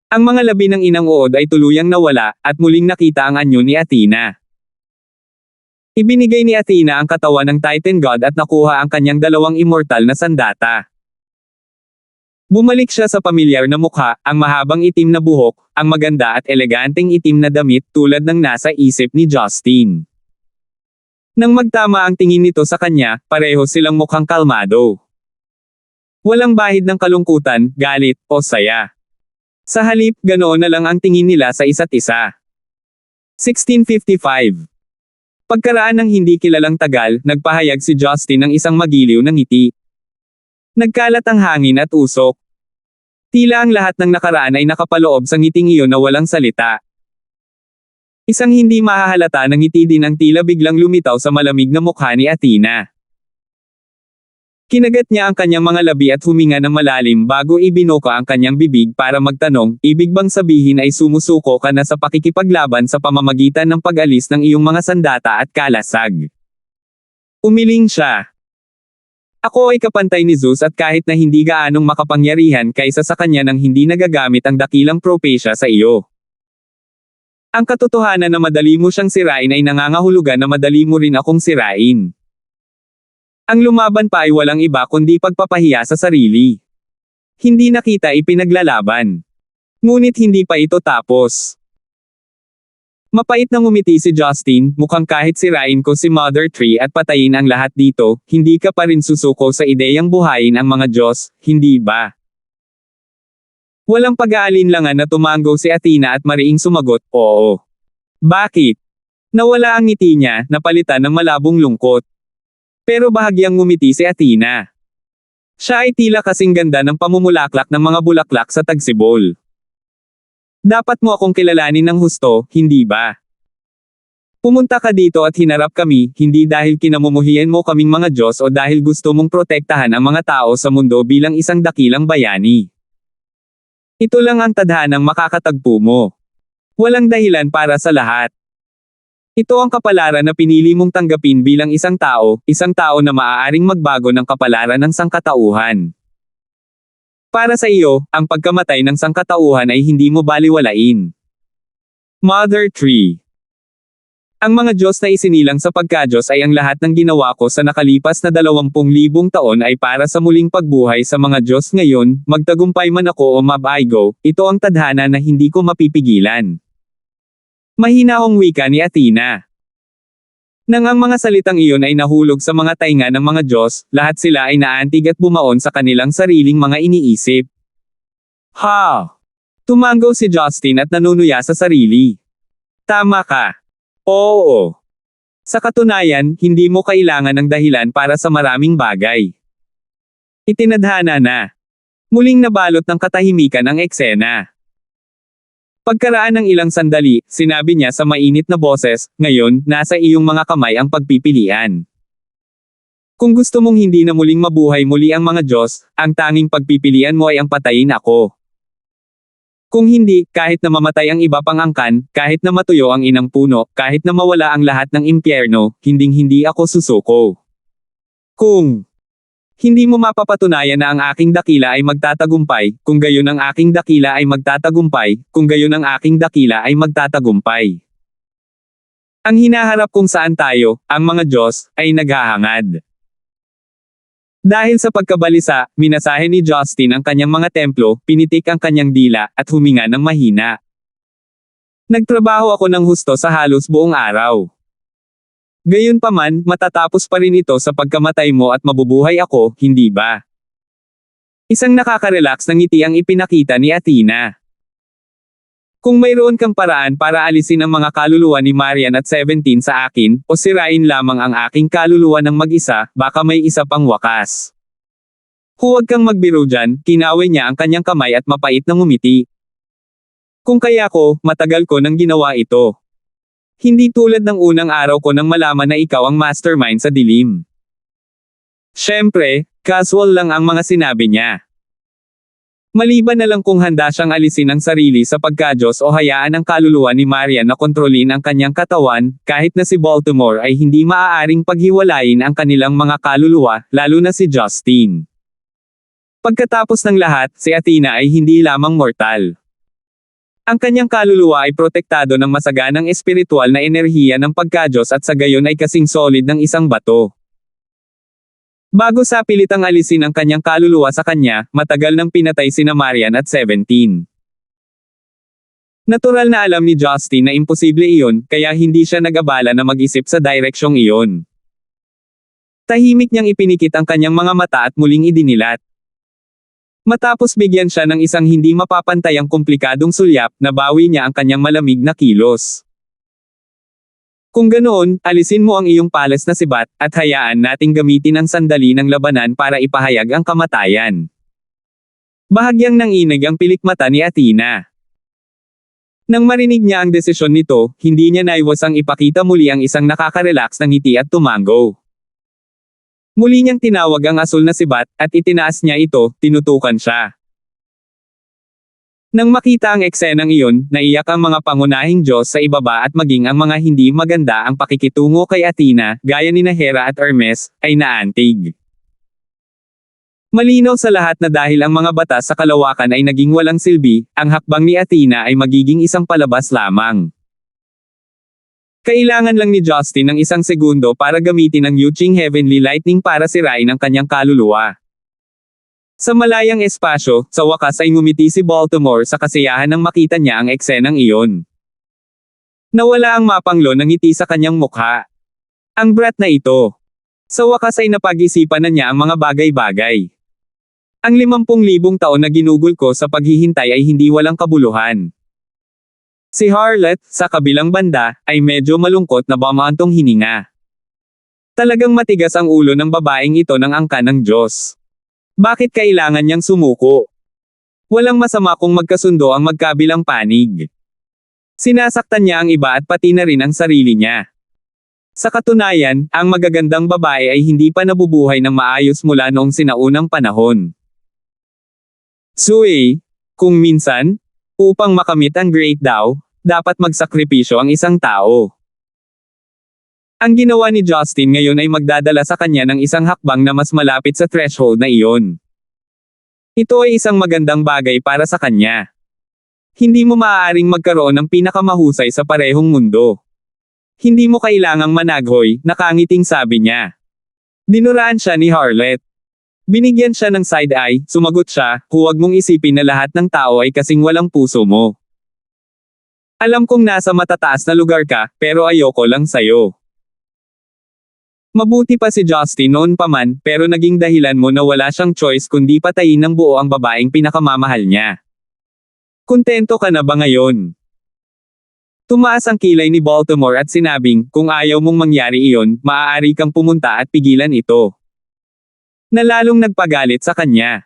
A: Ang mga labi ng inang uod ay tuluyang nawala, at muling nakita ang anyo ni Athena. Ibinigay ni Athena ang katawan ng Titan God at nakuha ang kanyang 2 immortal na sandata. Bumalik siya sa pamilyar na mukha, ang mahabang itim na buhok, ang maganda at eleganteng itim na damit tulad ng nasa isip ni Justin. Nang magtama ang tingin nito sa kanya, pareho silang mukhang kalmado. Walang bahid ng kalungkutan, galit, o saya. Sa halip, ganoon na lang ang tingin nila sa isa't isa. 1655. Pagkaraan ng hindi kilalang tagal, nagpahayag si Justin ng isang magiliw na ngiti. Nagkalat ang hangin at usok. Tila ang lahat ng nakaraan ay nakapaloob sa ngiting iyon na walang salita. Isang hindi mahahalata na ngiti din ang tila biglang lumitaw sa malamig na mukha ni Athena. Kinagat niya ang kanyang mga labi at huminga ng malalim bago ibinuka ang kanyang bibig para magtanong, ibig bang sabihin ay sumusuko ka na sa pakikipaglaban sa pamamagitan ng pag-alis ng iyong mga sandata at kalasag? Umiling siya. Ako ay kapantay ni Zeus at kahit na hindi gaanong makapangyarihan kaysa sa kanya nang hindi nagagamit ang dakilang propesya sa iyo. Ang katotohanan na madali mo siyang sirain ay nangangahulugan na madali mo rin akong sirain. Ang lumaban pa ay walang iba kundi pagpapahiya sa sarili. Hindi na kita ipinaglalaban. Ngunit hindi pa ito tapos. Mapait na ngumiti si Justin, mukhang kahit sirain ko si Mother Tree at patayin ang lahat dito, hindi ka pa rin susuko sa ideyang buhayin ang mga Diyos, hindi ba? Walang pag-aalinlangan na tumango si Athena at mariing sumagot, oo. Bakit? Nawala ang ngiti niya, napalitan ng malabong lungkot. Pero bahagyang ngumiti si Athena. Siya ay tila kasing ganda ng pamumulaklak ng mga bulaklak sa tagsibol. Dapat mo akong kilalanin ng husto, hindi ba? Pumunta ka dito at hinarap kami, hindi dahil kinamumuhian mo kaming mga Diyos o dahil gusto mong protektahan ang mga tao sa mundo bilang isang dakilang bayani. Ito lang ang tadhanang makakatagpo mo. Walang dahilan para sa lahat. Ito ang kapalaran na pinili mong tanggapin bilang isang tao na maaaring magbago ng kapalaran ng sangkatauhan. Para sa iyo, ang pagkamatay ng sangkatauhan ay hindi mo baliwalain. Mother Tree. Ang mga Diyos na isinilang sa pagka-Diyos ay ang lahat ng ginawa ko sa nakalipas na 20,000 taon ay para sa muling pagbuhay sa mga Diyos ngayon, magtagumpay man ako o mabaigo, ito ang tadhana na hindi ko mapipigilan. Mahinahong wika ni Athena. Nang ang mga salitang iyon ay nahulog sa mga tainga ng mga Diyos, lahat sila ay naantig at bumaon sa kanilang sariling mga iniisip. Ha! Tumango si Justin at nanunuya sa sarili. Tama ka. Oo. Sa katunayan, hindi mo kailangan ng dahilan para sa maraming bagay. Itinadhana na. Muling nabalot ng katahimikan ang eksena. Pagkaraan ng ilang sandali, sinabi niya sa mainit na boses, ngayon, nasa iyong mga kamay ang pagpipilian. Kung gusto mong hindi na muling mabuhay muli ang mga Diyos, ang tanging pagpipilian mo ay ang patayin ako. Kung hindi, kahit na mamatay ang iba pang angkan, kahit na matuyo ang inang puno, kahit na mawala ang lahat ng impyerno, hinding-hindi ako susuko. Kung hindi mo mapapatunayan na ang aking dakila ay magtatagumpay, kung gayon ang aking dakila ay magtatagumpay, kung gayon ang aking dakila ay magtatagumpay. Ang hinaharap kung saan tayo, ang mga Diyos, ay naghahangad. Dahil sa pagkabalisa, minasahe ni Justin ang kanyang mga templo, pinitik ang kanyang dila, at huminga ng mahina. Nagtrabaho ako ng husto sa halos buong araw. Gayunpaman, matatapos pa rin ito sa pagkamatay mo at mabubuhay ako, hindi ba? Isang nakaka-relax na ngiti ang ipinakita ni Athena. Kung mayroon kang paraan para alisin ang mga kaluluwa ni Marian at 17 sa akin, o sirain lamang ang aking kaluluwa ng mag-isa, baka may isa pang wakas. Huwag kang magbiro dyan, kinaway niya ang kanyang kamay at mapait na ngumiti. Kung kaya ko, matagal ko nang ginawa ito. Hindi tulad ng unang araw ko nang malaman na ikaw ang mastermind sa dilim. Siyempre, casual lang ang mga sinabi niya. Maliban na lang kung handa siyang alisin ang sarili sa pagka-Diyos o hayaan ang kaluluwa ni Marian na kontrolin ang kanyang katawan, kahit na si Baltimore ay hindi maaaring paghiwalayin ang kanilang mga kaluluwa, lalo na si Justin. Pagkatapos ng lahat, si Athena ay hindi lamang mortal. Ang kanyang kaluluwa ay protektado ng masaganang espiritual na enerhiya ng pagka-Diyos at sa gayon ay kasing solid ng isang bato. Bago sa pilitang alisin ang kanyang kaluluwa sa kanya, matagal nang pinatay sina Marian at 17. Natural na alam ni Justin na imposible iyon, kaya hindi siya nag-abala na mag-isip sa direksyong iyon. Tahimik niyang ipinikit ang kanyang mga mata at muling idinilat. Matapos bigyan siya ng isang hindi mapapantayang komplikadong sulyap, nabawi niya ang kanyang malamig na kilos. Kung ganoon, alisin mo ang iyong palas na sibat, at hayaan nating gamitin ang sandali ng labanan para ipahayag ang kamatayan. Bahagyang nanginig ang pilikmata ni Athena. Nang marinig niya ang desisyon nito, hindi niya naiwasang ipakita muli ang isang nakaka-relax na ngiti at tumango. Muli niyang tinawag ang asul na sibat, at itinaas niya ito, tinutukan siya. Nang makita ang eksenang iyon, naiyak ang mga pangunahing Diyos sa ibaba at maging ang mga hindi maganda ang pakikitungo kay Athena, gaya ni Hera at Hermes, ay naantig. Malinaw sa lahat na dahil ang mga batas sa kalawakan ay naging walang silbi, ang hakbang ni Athena ay magiging isang palabas lamang. Kailangan lang ni Justin ng isang segundo para gamitin ang Yuching Heavenly Lightning para sirain ang kanyang kaluluwa. Sa malayang espasyo, sa wakas ay ngumiti si Baltimore sa kasiyahan nang makita niya ang eksenang iyon. Nawala ang mapanglo ng ngiti sa kanyang mukha. Ang brat na ito. Sa wakas ay napag-isipan na niya ang mga bagay-bagay. Ang 50,000 taon na ginugol ko sa paghihintay ay hindi walang kabuluhan. Si Harlot, sa kabilang banda, ay medyo malungkot na bumantong hininga. Talagang matigas ang ulo ng babaeng ito ng angkan ng Diyos. Bakit kailangan niyang sumuko? Walang masama kung magkasundo ang magkabilang panig. Sinasaktan niya ang iba at pati na rin ang sarili niya. Sa katunayan, ang magagandang babae ay hindi pa nabubuhay ng maayos mula noong sinaunang panahon. Sui, kung minsan, upang makamit ang great daw, dapat magsakripisyo ang isang tao. Ang ginawa ni Justin ngayon ay magdadala sa kanya ng isang hakbang na mas malapit sa threshold na iyon. Ito ay isang magandang bagay para sa kanya. Hindi mo maaaring magkaroon ng pinakamahusay sa parehong mundo. Hindi mo kailangang managhoy, nakangiting sabi niya. Dinuraan siya ni Harlot. Binigyan siya ng side eye, sumagot siya, huwag mong isipin na lahat ng tao ay kasing walang puso mo. Alam kong nasa matataas na lugar ka, pero ayoko lang sayo. Mabuti pa si Justin noon pa man, pero naging dahilan mo na wala siyang choice kundi patayin ng buo ang babaeng pinakamamahal niya. Kontento ka na ba ngayon? Tumaas ang kilay ni Baltimore at sinabing, kung ayaw mong mangyari iyon, maaari kang pumunta at pigilan ito. Nalalong nagpagalit sa kanya.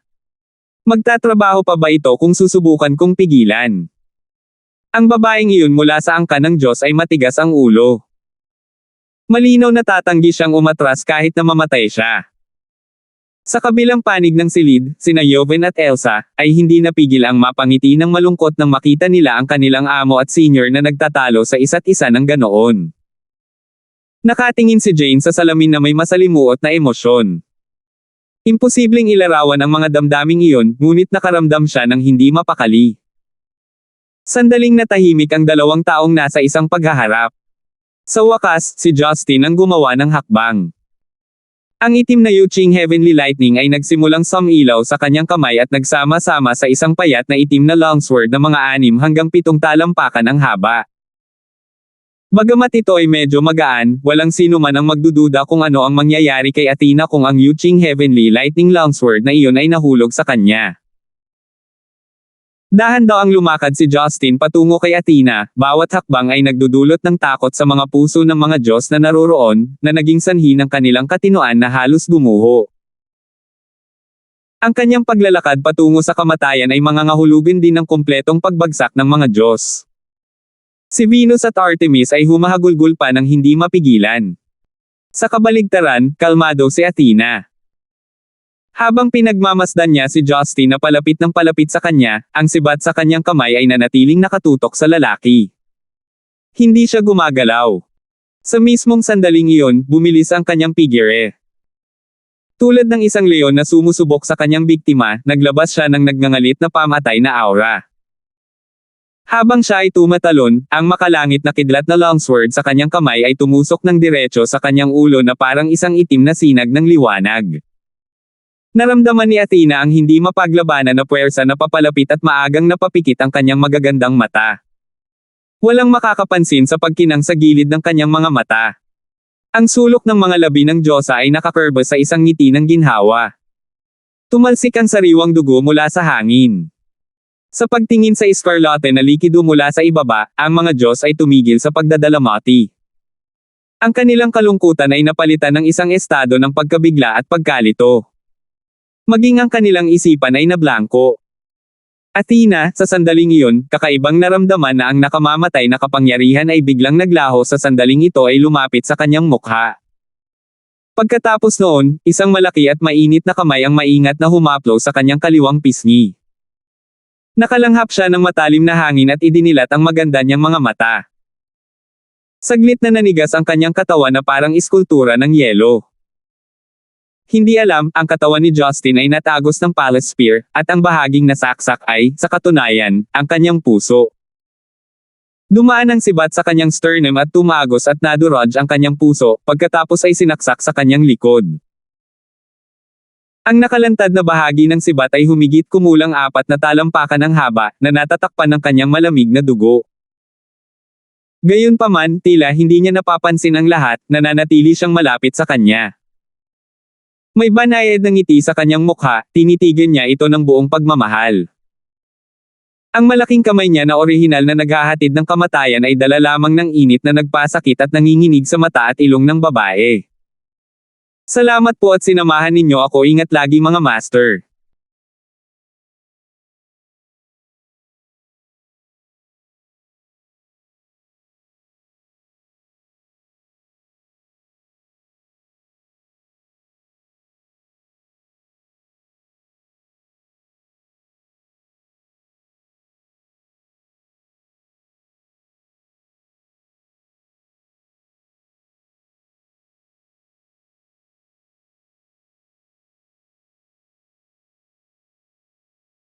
A: Magtatrabaho pa ba ito kung susubukan kong pigilan? Ang babaeng iyon mula sa angkan ng Diyos ay matigas ang ulo. Malinaw na tatanggi siyang umatras kahit na mamatay siya. Sa kabilang panig ng silid, sina Joven at Elsa, ay hindi napigil ang mapangiti ng malungkot nang makita nila ang kanilang amo at senior na nagtatalo sa isa't isa ng ganoon. Nakatingin si Jane sa salamin na may masalimuot na emosyon. Imposibleng ilarawan ang mga damdaming iyon, ngunit nakaramdam siya ng hindi mapakali. Sandaling natahimik ang dalawang taong nasa isang paghaharap. Sa wakas, si Justin ang gumawa ng hakbang. Ang itim na Yuching Heavenly Lightning ay nagsimulang sumilaw sa kanyang kamay at nagsama-sama sa isang payat na itim na longsword na mga 6 hanggang 7 talampakan ang haba. Bagamat ito ay medyo magaan, walang sino man ang magdududa kung ano ang mangyayari kay Athena kung ang Yuching Heavenly Lightning longsword na iyon ay nahulog sa kanya. Dahan daw ang lumakad si Justin patungo kay Athena, bawat hakbang ay nagdudulot ng takot sa mga puso ng mga Diyos na naroroon, na naging sanhi ng kanilang katinoan na halos gumuho. Ang kanyang paglalakad patungo sa kamatayan ay mangangahulugan din ng kumpletong pagbagsak ng mga Diyos. Si Venus at Artemis ay humahagulgol pa ng hindi mapigilan. Sa kabaligtaran, kalmado si Athena. Habang pinagmamasdan niya si Justin na palapit ng palapit sa kanya, ang sibat sa kanyang kamay ay nanatiling nakatutok sa lalaki. Hindi siya gumagalaw. Sa mismong sandaling iyon, bumilis ang kanyang figure. Tulad ng isang leon na sumusubok sa kanyang biktima, naglabas siya ng nagngangalit na pamatay na aura. Habang siya ay tumatalon, ang makalangit na kidlat na longsword sa kanyang kamay ay tumusok ng diretso sa kanyang ulo na parang isang itim na sinag ng liwanag. Naramdaman ni Athena ang hindi mapaglabanan na puwersa na papalapit at maagang napapikit ang kanyang magagandang mata. Walang makakapansin sa pagkinang sa gilid ng kanyang mga mata. Ang sulok ng mga labi ng Diyosa ay nakakurba sa isang ngiti ng ginhawa. Tumalsik ang sariwang dugo mula sa hangin. Sa pagtingin sa iskarlate na likido mula sa ibaba, ang mga Diyos ay tumigil sa pagdadalamati. Ang kanilang kalungkutan ay napalitan ng isang estado ng pagkabigla at pagkalito. Maging ang kanilang isipan ay nablangko. Athena, sa sandaling iyon, kakaibang naramdaman na ang nakamamatay na kapangyarihan ay biglang naglaho sa sandaling ito ay lumapit sa kanyang mukha. Pagkatapos noon, isang malaki at mainit na kamay ang maingat na humaplo sa kanyang kaliwang pisngi. Nakalanghap siya ng matalim na hangin at idinilat ang maganda niyang mga mata. Saglit na nanigas ang kanyang katawan na parang iskultura ng yelo. Hindi alam, ang katawan ni Justin ay natagos ng palace spear, at ang bahaging nasaksak ay, sa katunayan, ang kanyang puso. Dumaan ang sibat sa kanyang sternum at tumagos at nadurog ang kanyang puso, pagkatapos ay sinaksak sa kanyang likod. Ang nakalantad na bahagi ng sibat ay humigit kumulang 4 na talampakan ng haba, na natatakpan ng kanyang malamig na dugo. Gayunpaman, tila hindi niya napapansin ang lahat, nananatili siyang malapit sa kanya. May banayad na ngiti sa kanyang mukha, tinitigan niya ito ng buong pagmamahal. Ang malaking kamay niya na orihinal na naghahatid ng kamatayan ay dala lamang ng init na nagpasakit at nanginginig sa mata at ilong ng babae. Salamat po at sinamahan ninyo ako, ingat lagi mga master.